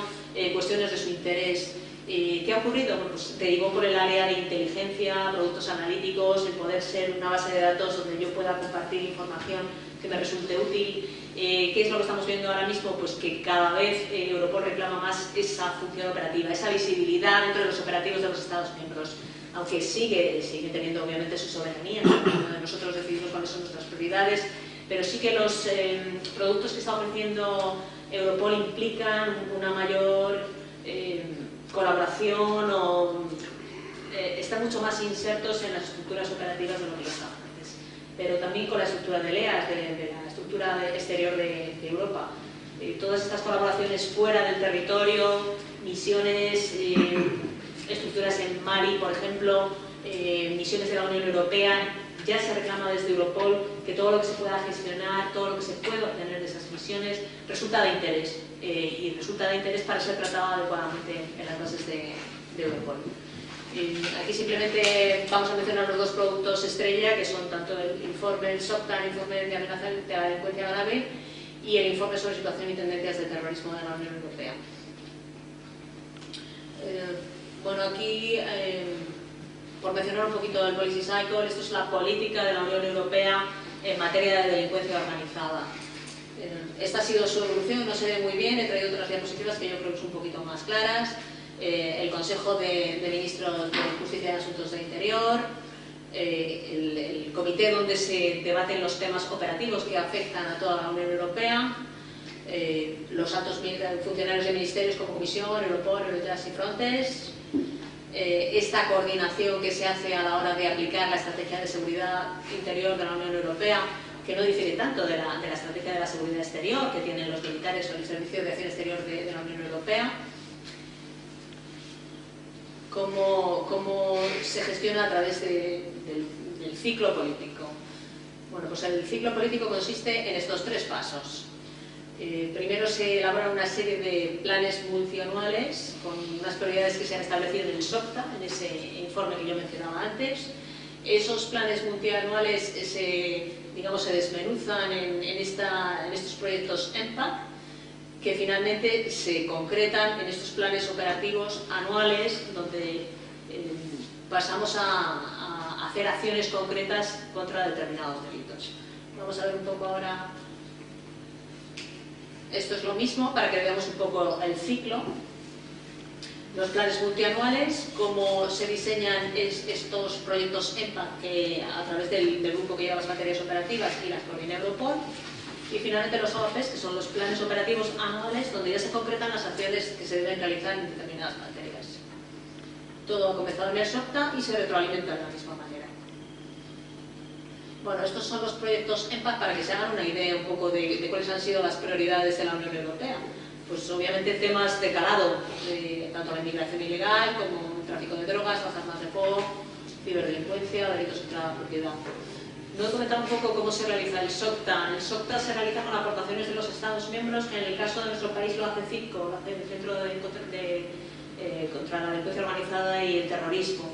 cuestiones de su interés. ¿Qué ha ocurrido? Bueno, pues derivó por el área de inteligencia, productos analíticos, el poder ser una base de datos donde yo pueda compartir información que me resulte útil. ¿Qué es lo que estamos viendo ahora mismo? Pues que cada vez Europol reclama más esa función operativa, esa visibilidad dentro de los operativos de los Estados miembros, aunque sigue teniendo obviamente su soberanía, ¿no? Nosotros decidimos cuáles son nuestras prioridades, pero sí que los productos que está ofreciendo Europol implican una mayor colaboración o están mucho más insertos en las estructuras operativas de lo que lo estaban antes, pero también con la estructura de EAS, de la estructura exterior de Europa. Todas estas colaboraciones fuera del territorio, misiones, estructuras en Mali, por ejemplo, misiones de la Unión Europea, ya se reclama desde Europol que todo lo que se pueda gestionar, todo lo que se pueda obtener de esas misiones resulta de interés y resulta de interés para ser tratado adecuadamente en las bases de Europol. Aquí simplemente vamos a mencionar los dos productos estrella, que son tanto el informe, el SOCTA, el informe de amenaza de la delincuencia grave, y el informe sobre situación y tendencias de terrorismo de la Unión Europea. Bueno, aquí, por mencionar un poquito el Policy Cycle, esto es la política de la Unión Europea en materia de delincuencia organizada. Esta ha sido su evolución, no se ve muy bien, he traído otras diapositivas que yo creo que son un poquito más claras. El Consejo de Ministros de Justicia y Asuntos de Interior, el comité donde se debaten los temas operativos que afectan a toda la Unión Europea, los altos funcionarios de ministerios como Comisión, Europol, Eurojust y Frontex, esta coordinación que se hace a la hora de aplicar la estrategia de seguridad interior de la Unión Europea, que no difiere tanto de la estrategia de la seguridad exterior que tienen los militares o el Servicio de Acción Exterior de la Unión Europea. Cómo se gestiona a través del ciclo político. Bueno, pues el ciclo político consiste en estos tres pasos. Primero se elabora una serie de planes multianuales con unas prioridades que se han establecido en el SOCTA, en ese informe que yo mencionaba antes. Esos planes multianuales se desmenuzan en estos proyectos EMPAC, que finalmente se concretan en estos planes operativos anuales, donde pasamos a hacer acciones concretas contra determinados delitos. Vamos a ver un poco ahora. Esto es lo mismo para que veamos un poco el ciclo. Los planes multianuales, cómo se diseñan estos proyectos EMPAC que, a través del grupo que lleva las materias operativas y las coordina Europol. Y finalmente los OAPs, que son los planes operativos anuales, donde ya se concretan las acciones que se deben realizar en determinadas materias. Todo ha comenzado en el SOCTA y se retroalimenta de la misma manera. Bueno, estos son los proyectos EMPAC para que se hagan una idea un poco de cuáles han sido las prioridades de la Unión Europea. Pues obviamente temas de calado, tanto la inmigración ilegal como el tráfico de drogas, las armas de fuego, ciberdelincuencia, delitos contra la propiedad. No he comentado un poco cómo se realiza el SOCTA. El SOCTA se realiza con aportaciones de los Estados miembros, que en el caso de nuestro país lo hace CITCO, lo hace el Centro contra la Delincuencia Organizada y el Terrorismo.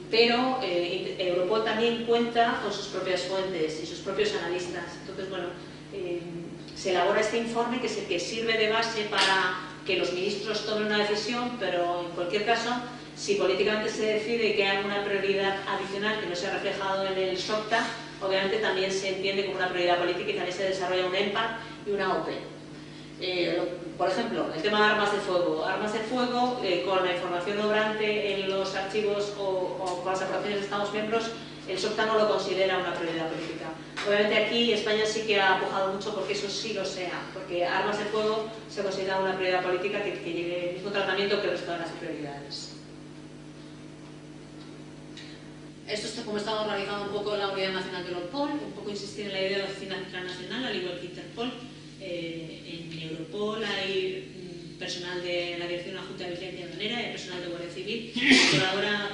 Pero Europol también cuenta con sus propias fuentes y sus propios analistas. Entonces, bueno, se elabora este informe que es el que sirve de base para que los ministros tomen una decisión, pero en cualquier caso, si políticamente se decide que hay una prioridad adicional que no se ha reflejado en el SOCTA, obviamente también se entiende como una prioridad política y también se desarrolla un EMPAC y una OP. Por ejemplo, el tema de armas de fuego. Armas de fuego, con la información obrante en los archivos o con las aportaciones de Estados miembros, el SOCTA no lo considera una prioridad política. Obviamente aquí España sí que ha apujado mucho porque eso sí lo sea, porque armas de fuego se considera una prioridad política que lleve el mismo tratamiento que el resto de las prioridades. Esto es como estaba organizado un poco la Unidad Nacional de Europol, un poco insistir en la idea de Oficina Central Nacional, al igual que Interpol. En Europol hay personal de la Dirección Adjunta de Vigilancia Aduanera y hay personal de Guardia Civil que colabora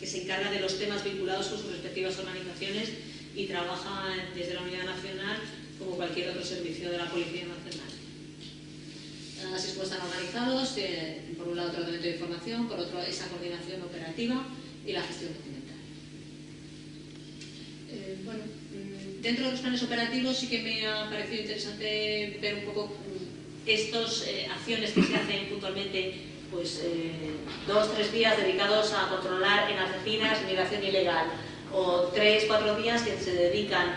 que se encarga de los temas vinculados con sus respectivas organizaciones y trabaja desde la Unidad Nacional como cualquier otro servicio de la Policía Nacional. Así es como están organizados, por un lado el tratamiento de información, por otro esa coordinación operativa y la gestión documental. Bueno, dentro de los planes operativos sí que me ha parecido interesante ver un poco estas acciones que se hacen puntualmente, pues 2 o 3 días dedicados a controlar en Algeciras migración ilegal, o 3 o 4 días que se dedican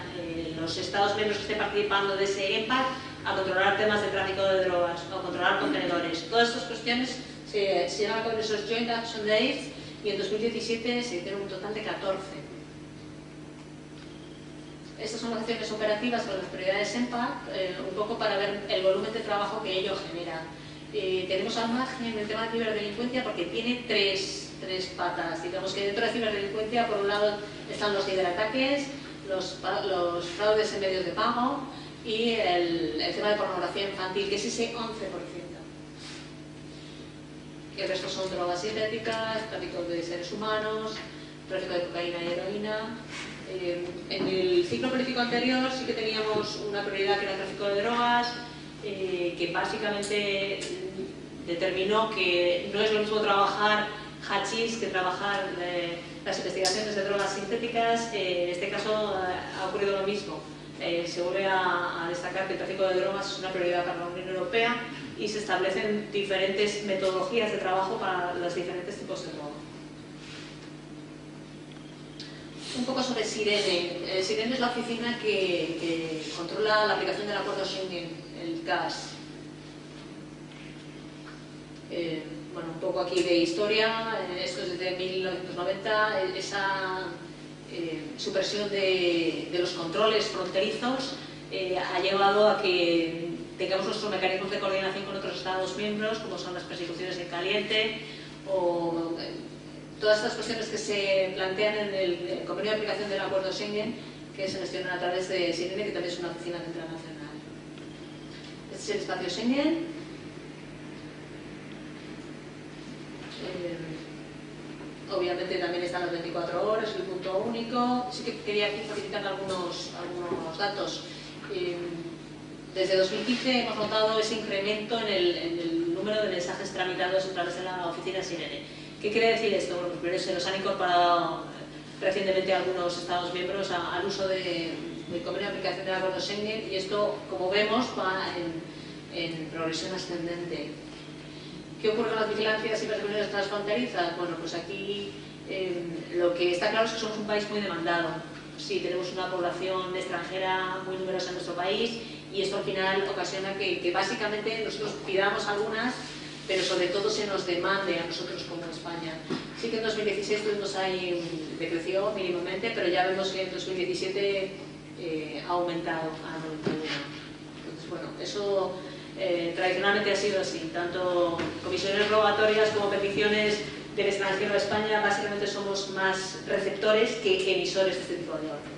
los Estados miembros que estén participando de ese EMPAC a controlar temas de tráfico de drogas o controlar contenedores. Todas estas cuestiones se llevan a cabo en esos Joint Action Days y en 2017 se hicieron un total de 14. Estas son las acciones operativas con las prioridades EMPAC, un poco para ver el volumen de trabajo que ello genera. Tenemos al margen el tema de ciberdelincuencia porque tiene tres patas. Digamos que dentro de ciberdelincuencia, por un lado, están los ciberataques, los fraudes en medios de pago y el tema de pornografía infantil, que es ese 11%. El resto son drogas sintéticas, tráfico de seres humanos, tráfico de cocaína y heroína. En el ciclo político anterior sí que teníamos una prioridad que era el tráfico de drogas, que básicamente determinó que no es lo mismo trabajar hachís que trabajar las investigaciones de drogas sintéticas. En este caso ha ocurrido lo mismo. Se vuelve a destacar que el tráfico de drogas es una prioridad para la Unión Europea y se establecen diferentes metodologías de trabajo para los diferentes tipos de droga. Un poco sobre SIRENE. SIRENE es la oficina que controla la aplicación del acuerdo Schengen, el CAS. Bueno, un poco aquí de historia. Esto es desde 1990. Esa supresión de los controles fronterizos ha llevado a que tengamos nuestros mecanismos de coordinación con otros Estados miembros, como son las persecuciones en caliente o todas estas cuestiones que se plantean en el convenio de aplicación del acuerdo Schengen, que se gestionan a través de SIRENE, que también es una oficina internacional. Este es el espacio Schengen. Obviamente también están las 24 horas, el punto único. Sí que quería aquí facilitar algunos datos. Desde 2015 hemos notado ese incremento en el número de mensajes tramitados a través de la oficina SIRENE. ¿Qué quiere decir esto? Bueno, primero se los han incorporado recientemente algunos Estados miembros al uso del convenio de aplicación del acuerdo Schengen, y esto, como vemos, va en progresión ascendente. ¿Qué ocurre con las vigilancias y persecuciones transfronterizas? Bueno, pues aquí lo que está claro es que somos un país muy demandado. Sí, tenemos una población extranjera muy numerosa en nuestro país y esto al final ocasiona que básicamente nosotros pidamos algunas, pero sobre todo se nos demande a nosotros como España. Sí que en 2016 tuvimos ahí, decreció mínimamente, pero ya vemos que en 2017 ha aumentado a 91. Entonces, bueno, eso tradicionalmente ha sido así. Tanto comisiones rogatorias como peticiones del extranjero a España, básicamente somos más receptores que emisores de este tipo de orden.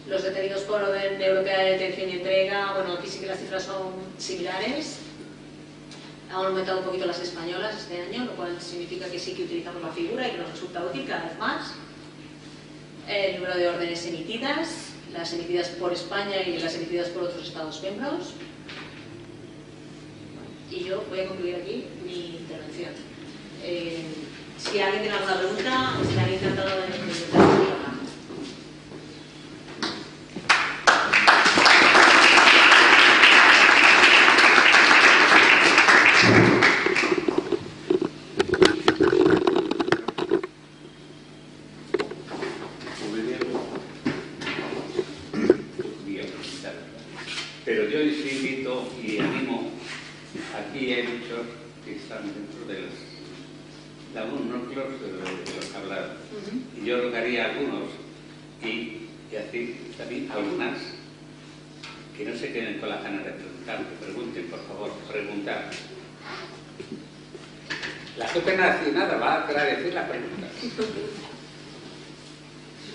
Los detenidos por orden europea de detención y entrega, bueno, aquí sí que las cifras son similares. Han aumentado un poquito las españolas este año, lo cual significa que sí que utilizamos la figura y que nos resulta útil cada vez más. El número de órdenes emitidas, las emitidas por España y las emitidas por otros Estados miembros. Y yo voy a concluir aquí mi intervención. Si alguien tiene alguna pregunta, estaré encantado de contestar. Pero yo les invito y animo, aquí hay muchos que están dentro de algunos núcleos de los que hablar. Y yo rogaría a algunos y así también algunas que no se queden con las ganas de preguntar, que pregunten, por favor, preguntar. La jefa nacional va a agradecer la pregunta. Yo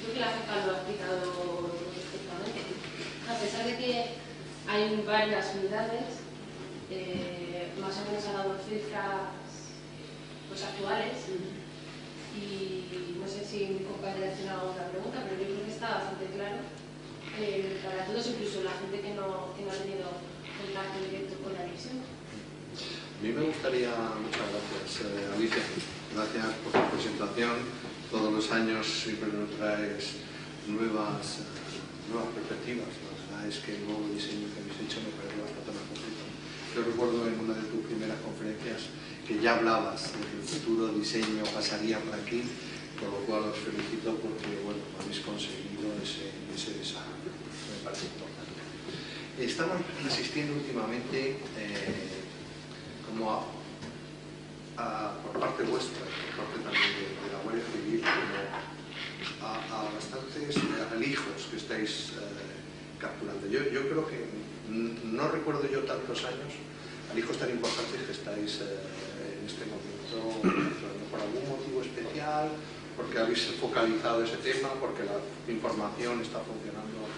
creo que la jefa lo ha explicado perfectamente. A pesar de que hay varias unidades, más o menos han dado cifras pues, actuales, y no sé si mi compañera tiene alguna pregunta, pero yo creo que está bastante claro para todos, incluso la gente que no ha tenido contacto directo con la misión. A mí me gustaría, muchas gracias Alicia, gracias por tu presentación. Todos los años siempre nos traes nuevas perspectivas. La verdad es que el nuevo diseño que habéis hecho me parece bastante más completo. Yo recuerdo en una de tus primeras conferencias que ya hablabas de que el futuro diseño pasaría por aquí, por lo cual os felicito porque bueno, habéis conseguido ese desarrollo. Me parece importante. Estamos asistiendo últimamente como por parte vuestra, por parte también de la Guardia Civil, a bastantes alijos que estáis capturando. Yo creo que no recuerdo yo tantos años alijos tan importantes que estáis en este momento capturando. ¿Por algún motivo especial? ¿Porque habéis focalizado ese tema? ¿Porque la información está funcionando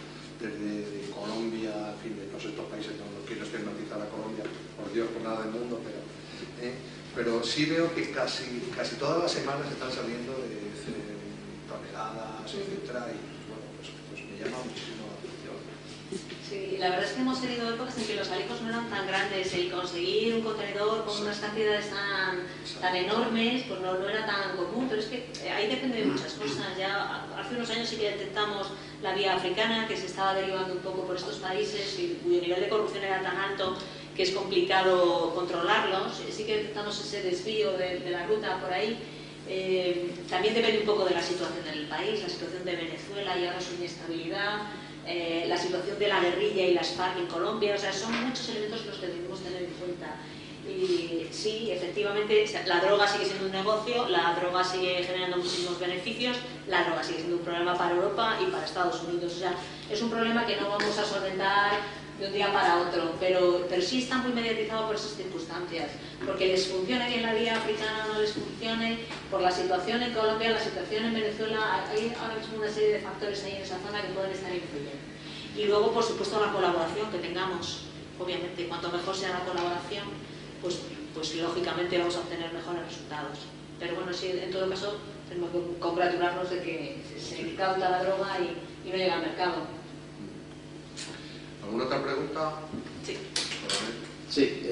desde Colombia, en fin, de todos estos países? No quiero estigmatizar a Colombia, por Dios, por nada del mundo, pero sí veo que casi todas las semanas están saliendo de toneladas, etcétera, y bueno, pues me llama muchísimo la atención. Sí, la verdad es que hemos tenido épocas en que los alijos no eran tan grandes, el conseguir un contenedor con unas cantidades tan enormes, pues no era tan común, pero es que ahí depende de muchas cosas. Ya hace unos años sí que detectamos la vía africana, que se estaba derivando un poco por estos países y cuyo nivel de corrupción era tan alto que es complicado controlarlos. Sí que detectamos ese desvío de la ruta por ahí. También depende un poco de la situación del país, la situación de Venezuela y ahora su inestabilidad, la situación de la guerrilla y las FARC en Colombia, o sea, son muchos elementos los que debemos tener en cuenta. Y sí, efectivamente, la droga sigue siendo un negocio, la droga sigue generando muchísimos beneficios, la droga sigue siendo un problema para Europa y para Estados Unidos, o sea, es un problema que no vamos a solventar de un día para otro, pero sí está muy mediatizado por esas circunstancias, porque les funcione bien la vía africana, no les funcione, por la situación en Colombia, la situación en Venezuela, hay ahora mismo una serie de factores ahí en esa zona que pueden estar influyendo. Y luego, por supuesto, la colaboración que tengamos, obviamente, cuanto mejor sea la colaboración, pues lógicamente vamos a obtener mejores resultados. Pero bueno, sí, en todo caso, tenemos que congratularnos de que se incauta la droga y no llega al mercado. ¿Alguna otra pregunta? Sí. Sí,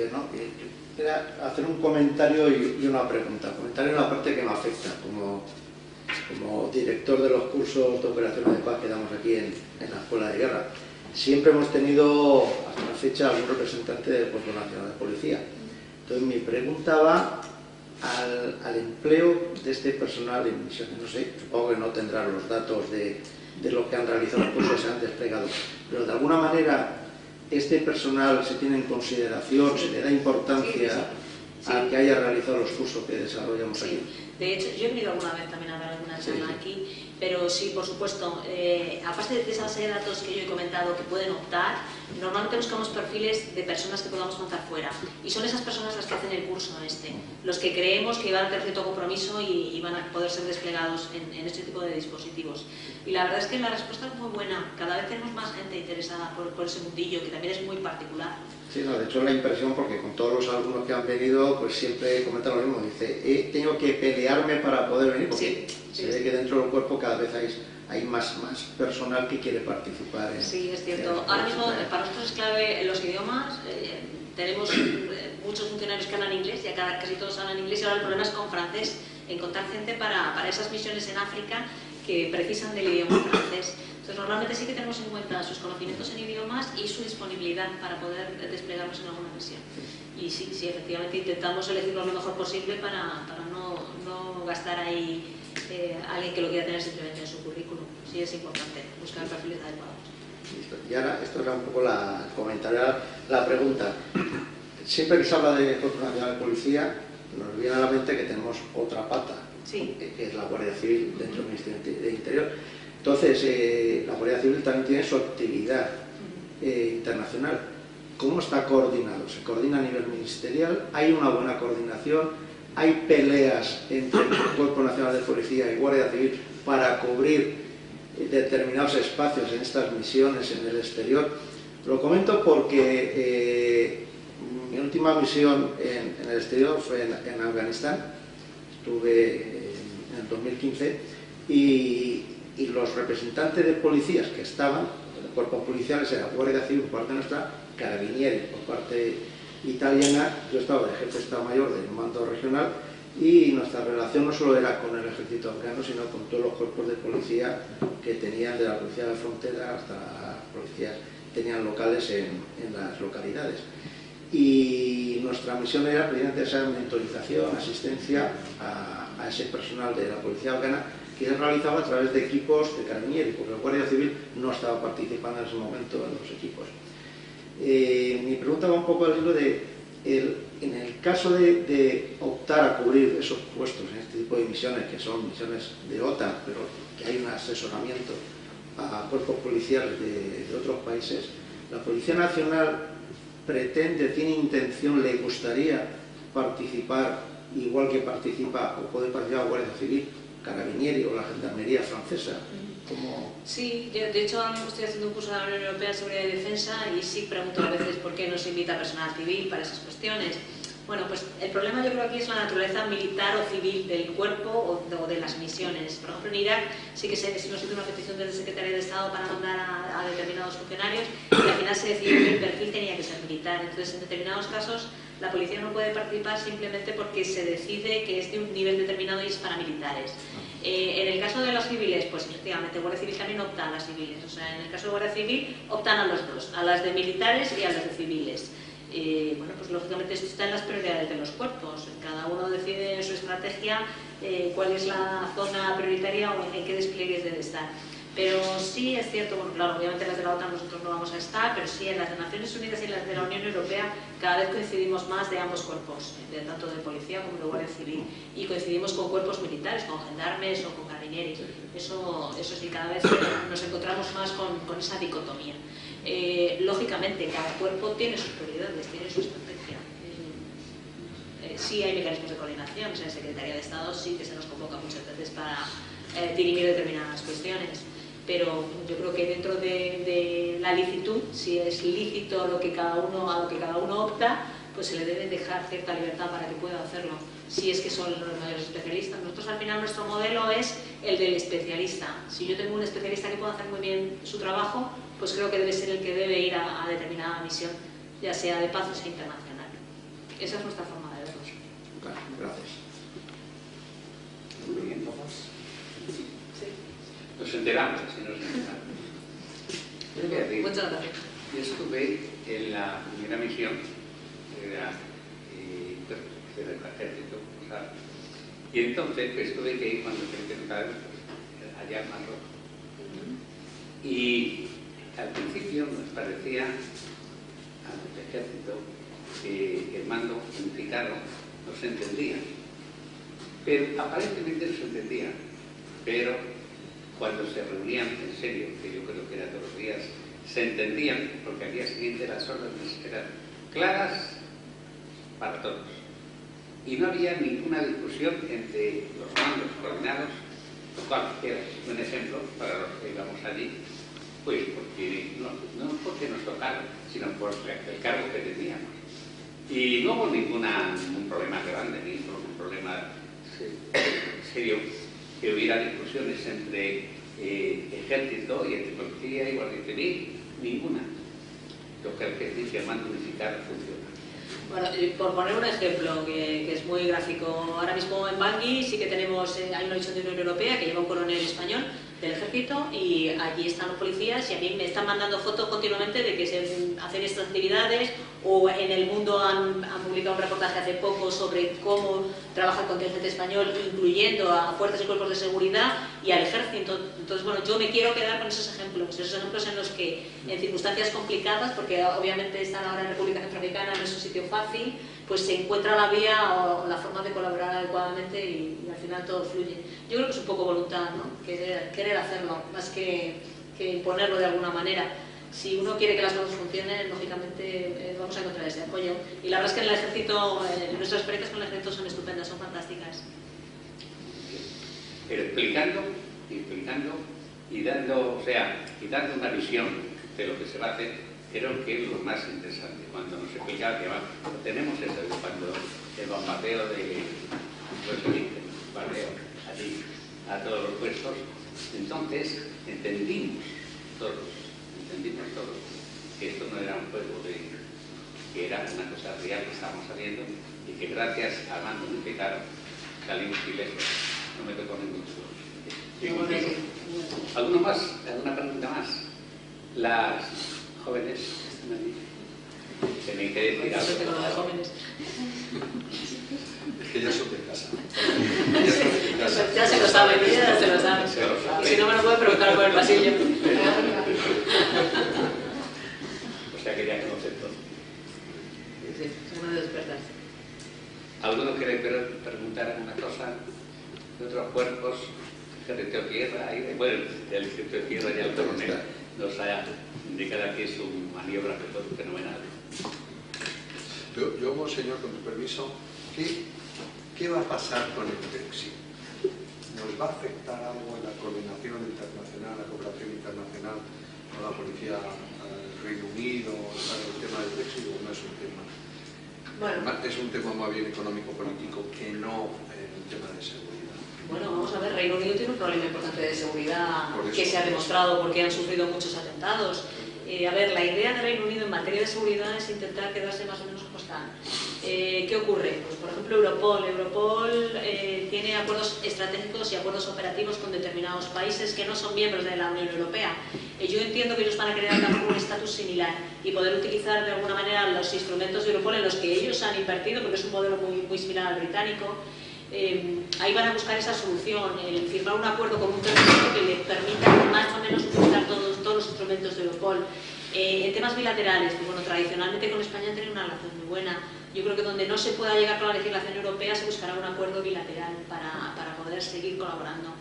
era hacer un comentario y una pregunta. Comentario en la parte que me afecta, como director de los cursos de operaciones de paz que damos aquí en la Escuela de Guerra. Siempre hemos tenido, hasta la fecha, algún representante del Cuerpo Nacional de Policía. Entonces, mi pregunta va al empleo de este personal en misiones. No sé, supongo que no tendrán los datos de los que han realizado los cursos, se han desplegado, pero de alguna manera este personal se tiene en consideración, se le da importancia a que haya realizado los cursos que desarrollamos aquí. De hecho, yo he venido alguna vez también a dar alguna charla aquí, pero sí, por supuesto, aparte de esa serie de datos que yo he comentado que pueden optar, normalmente buscamos perfiles de personas que podamos montar fuera, y son esas personas las que hacen el curso los que creemos que van a tener cierto compromiso y van a poder ser desplegados en este tipo de dispositivos. Y la verdad es que la respuesta es muy buena, cada vez tenemos más gente interesada por ese mundillo, que también es muy particular. Sí, no, de hecho la impresión, porque con todos los alumnos que han venido, pues siempre comentan lo mismo, dice, tengo que pelearme para poder venir, porque se ve que dentro del cuerpo cada vez hay más personal que quiere participar. Sí, es cierto. Ahora mismo para nosotros es clave los idiomas, tenemos muchos funcionarios que hablan inglés, ya casi todos hablan inglés, y ahora el problema es con francés, encontrar gente para esas misiones en África que precisan del idioma francés. Entonces, normalmente sí que tenemos en cuenta sus conocimientos en idiomas y su disponibilidad para poder desplegarlos en alguna misión. Y sí, efectivamente intentamos elegirlo lo mejor posible para no gastar ahí a alguien que lo quiera tener simplemente en su currículum. Sí, es importante buscar perfiles adecuados. Listo. Y ahora, esto era un poco la pregunta. Siempre que se habla de Cuerpo Nacional de Policía, nos viene a la mente que tenemos otra pata, que es la Guardia Civil dentro del Ministerio de Interior. Entonces, la Guardia Civil también tiene su actividad internacional. ¿Cómo está coordinado? ¿Se coordina a nivel ministerial? ¿Hay una buena coordinación? ¿Hay peleas entre el Cuerpo Nacional de Policía y Guardia Civil para cubrir determinados espacios en estas misiones en el exterior? Lo comento porque mi última misión en el exterior fue en Afganistán. Estuve en el 2015 y los representantes de policías que estaban, de cuerpos policiales, eran Guardia Civil por parte nuestra, Carabinieri por parte italiana. Yo estaba de jefe de Estado Mayor del mando regional y nuestra relación no solo era con el ejército afgano, sino con todos los cuerpos de policía que tenían, de la policía de frontera hasta las policías que tenían locales en las localidades. Y nuestra misión era precisamente esa mentorización, asistencia a ese personal de la policía afgana, que se realizaba a través de equipos de Carabinieri, porque la Guardia Civil no estaba participando en ese momento en los equipos. Mi pregunta va un poco al hilo de, en el caso de optar a cubrir esos puestos en este tipo de misiones, que son misiones de OTAN, pero que hay un asesoramiento a cuerpos policiales de otros países, la Policía Nacional pretende, tiene intención, le gustaría participar igual que participa o puede participar la Guardia Civil, Carabinieri o la Gendarmería francesa. ¿Cómo? Sí, yo de hecho ahora mismo estoy haciendo un curso de la Unión Europea de Seguridad y Defensa y sí pregunto a veces por qué no se invita personal civil para esas cuestiones. Bueno, pues el problema yo creo aquí es la naturaleza militar o civil del cuerpo o de las misiones. Por ejemplo, en Irak sí que se nos hizo una petición desde el Secretario de Estado para mandar a determinados funcionarios y al final se decidió que el perfil tenía que ser militar. Entonces, en determinados casos, la policía no puede participar simplemente porque se decide que es de un nivel determinado y es para militares. En el caso de los civiles, pues efectivamente, Guardia Civil también opta a las civiles. O sea, en el caso de Guardia Civil optan a los dos, a las de militares y a las de civiles. Bueno, pues lógicamente esto está en las prioridades de los cuerpos. Cada uno decide en su estrategia cuál es la zona prioritaria o en qué despliegues debe estar. Pero sí es cierto, bueno, claro, obviamente las de la OTAN nosotros no vamos a estar, pero sí en las de Naciones Unidas y en las de la Unión Europea cada vez coincidimos más de ambos cuerpos, tanto de policía como de Guardia Civil, y coincidimos con cuerpos militares, con gendarmes o con carabinieri. Eso sí, cada vez nos encontramos más con esa dicotomía. Lógicamente, cada cuerpo tiene sus prioridades, tiene su estrategia. Sí hay mecanismos de coordinación, o sea, en Secretaría de Estado sí que se nos convoca muchas veces para dirimir determinadas cuestiones, pero yo creo que dentro de la licitud, si es lícito a lo que cada uno opta, pues se le debe dejar cierta libertad para que pueda hacerlo, si es que son los mayores especialistas. Nosotros al final nuestro modelo es el del especialista. Si yo tengo un especialista que puede hacer muy bien su trabajo, pues creo que debe ser el que debe ir a determinada misión, ya sea de paz o sea internacional. Esa es nuestra forma de verlo. Gracias. Muy bien, ¿vamos? Sí. Nos enteramos, si nos enteramos. Muchas gracias. Yo estuve en la primera misión, era del ejército, ¿sabes? Y entonces pues, tuve que ir cuando se intentaron allá en Marruecos. Y al principio nos parecía al ejército que el mando unificado no se entendía. Pero aparentemente no se entendía. Pero cuando se reunían en serio, que yo creo que era todos los días, se entendían porque al día siguiente las órdenes eran claras para todos. Y no había ninguna discusión entre los mandos coordinados, lo cual era un ejemplo para los que íbamos allí, pues porque no porque nos tocaron, sino por el cargo que teníamos. Y no hubo ningún problema grande, ningún problema serio, que hubiera discusiones entre ejército y entre policía y guardia civil, ninguna. Yo creo que sí, que el mando unificado funciona. Bueno, por poner un ejemplo que es muy gráfico, ahora mismo en Bangui sí que tenemos, hay una misión de Unión Europea que lleva un coronel español del ejército y allí están los policías y a mí me están mandando fotos continuamente de que se hacen estas actividades, o en El Mundo han publicado un reportaje hace poco sobre cómo trabaja el contingente español incluyendo a fuerzas y cuerpos de seguridad y al ejército. Entonces, bueno, yo me quiero quedar con esos ejemplos en los que en circunstancias complicadas, porque obviamente estar ahora en República Centroamericana no es un sitio fácil, pues se encuentra la vía o la forma de colaborar adecuadamente y al final todo fluye. Yo creo que es un poco voluntad, ¿no? Querer hacerlo, más que imponerlo de alguna manera. Si uno quiere que las cosas funcionen, lógicamente vamos a encontrar ese apoyo. Y la verdad es que en el ejército, nuestras experiencias con el ejército son estupendas, son fantásticas. Pero explicando y dando, dando una visión de lo que se va a hacer, creo que es lo más interesante. Cuando nos explicaba que tenemos eso, cuando el bombardeo de allí a todos los puestos, entonces entendimos todos que esto no era un juego, que era una cosa real que estábamos haciendo y que gracias al mando unificado caliente y lejos. No me tocó ningún sitio. ¿Alguno más? ¿Alguna pregunta más? Las jóvenes que están allí. Tenéis que decir algo. Es que ya son de casa. Ya se lo saben, ya se lo saben. Si no me lo puede preguntar por el pasillo. O sea que ya conocen todo. Sí, es uno de despertarse. ¿Alguno quiere preguntar alguna cosa de otros cuerpos? Ejército de Tierra, aire. Bueno, el Ejército de Tierra ya el coronel nos ha indicado aquí su maniobra fenomenal. Yo, señor, con tu permiso, ¿qué va a pasar con el Brexit? ¿Nos va a afectar algo en la coordinación internacional, la cooperación internacional con la policía del Reino Unido, el tema del Brexit, o no es un tema? Bueno, es un tema más bien económico-político que no un tema de seguridad. Bueno, vamos a ver, Reino Unido tiene un problema importante de seguridad que se ha demostrado porque han sufrido muchos atentados. A ver, la idea de Reino Unido en materia de seguridad es intentar quedarse más o menos como están. ¿Qué ocurre? Pues, por ejemplo, Europol tiene acuerdos estratégicos y acuerdos operativos con determinados países que no son miembros de la Unión Europea. Yo entiendo que ellos van a crear también un estatus similar y poder utilizar de alguna manera los instrumentos de Europol en los que ellos han invertido, porque es un modelo muy similar al británico. Ahí van a buscar esa solución, el firmar un acuerdo con un tercero que le permita más o menos utilizar todos los instrumentos de Europol. En temas bilaterales, pues bueno, tradicionalmente con España han tenido una relación muy buena. Yo creo que donde no se pueda llegar con la legislación europea se buscará un acuerdo bilateral para poder seguir colaborando.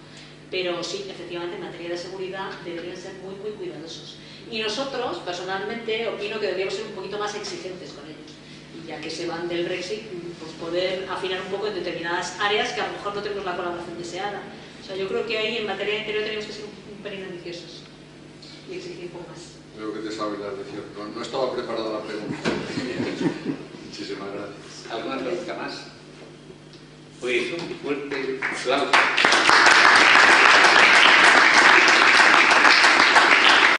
Pero sí, efectivamente, en materia de seguridad deberían ser muy cuidadosos. Y nosotros, personalmente, opino que deberíamos ser un poquito más exigentes con ellos. Y ya que se van del Brexit, pues poder afinar un poco en determinadas áreas que a lo mejor no tenemos la colaboración deseada. O sea, yo creo que ahí en materia de interior tenemos que ser un pelín ambiciosos y exigir un poco más. Creo que te sabes la lección. No estaba preparada la pregunta. Muchísimas gracias. ¿Alguna pregunta más? Pues un fuerte aplauso.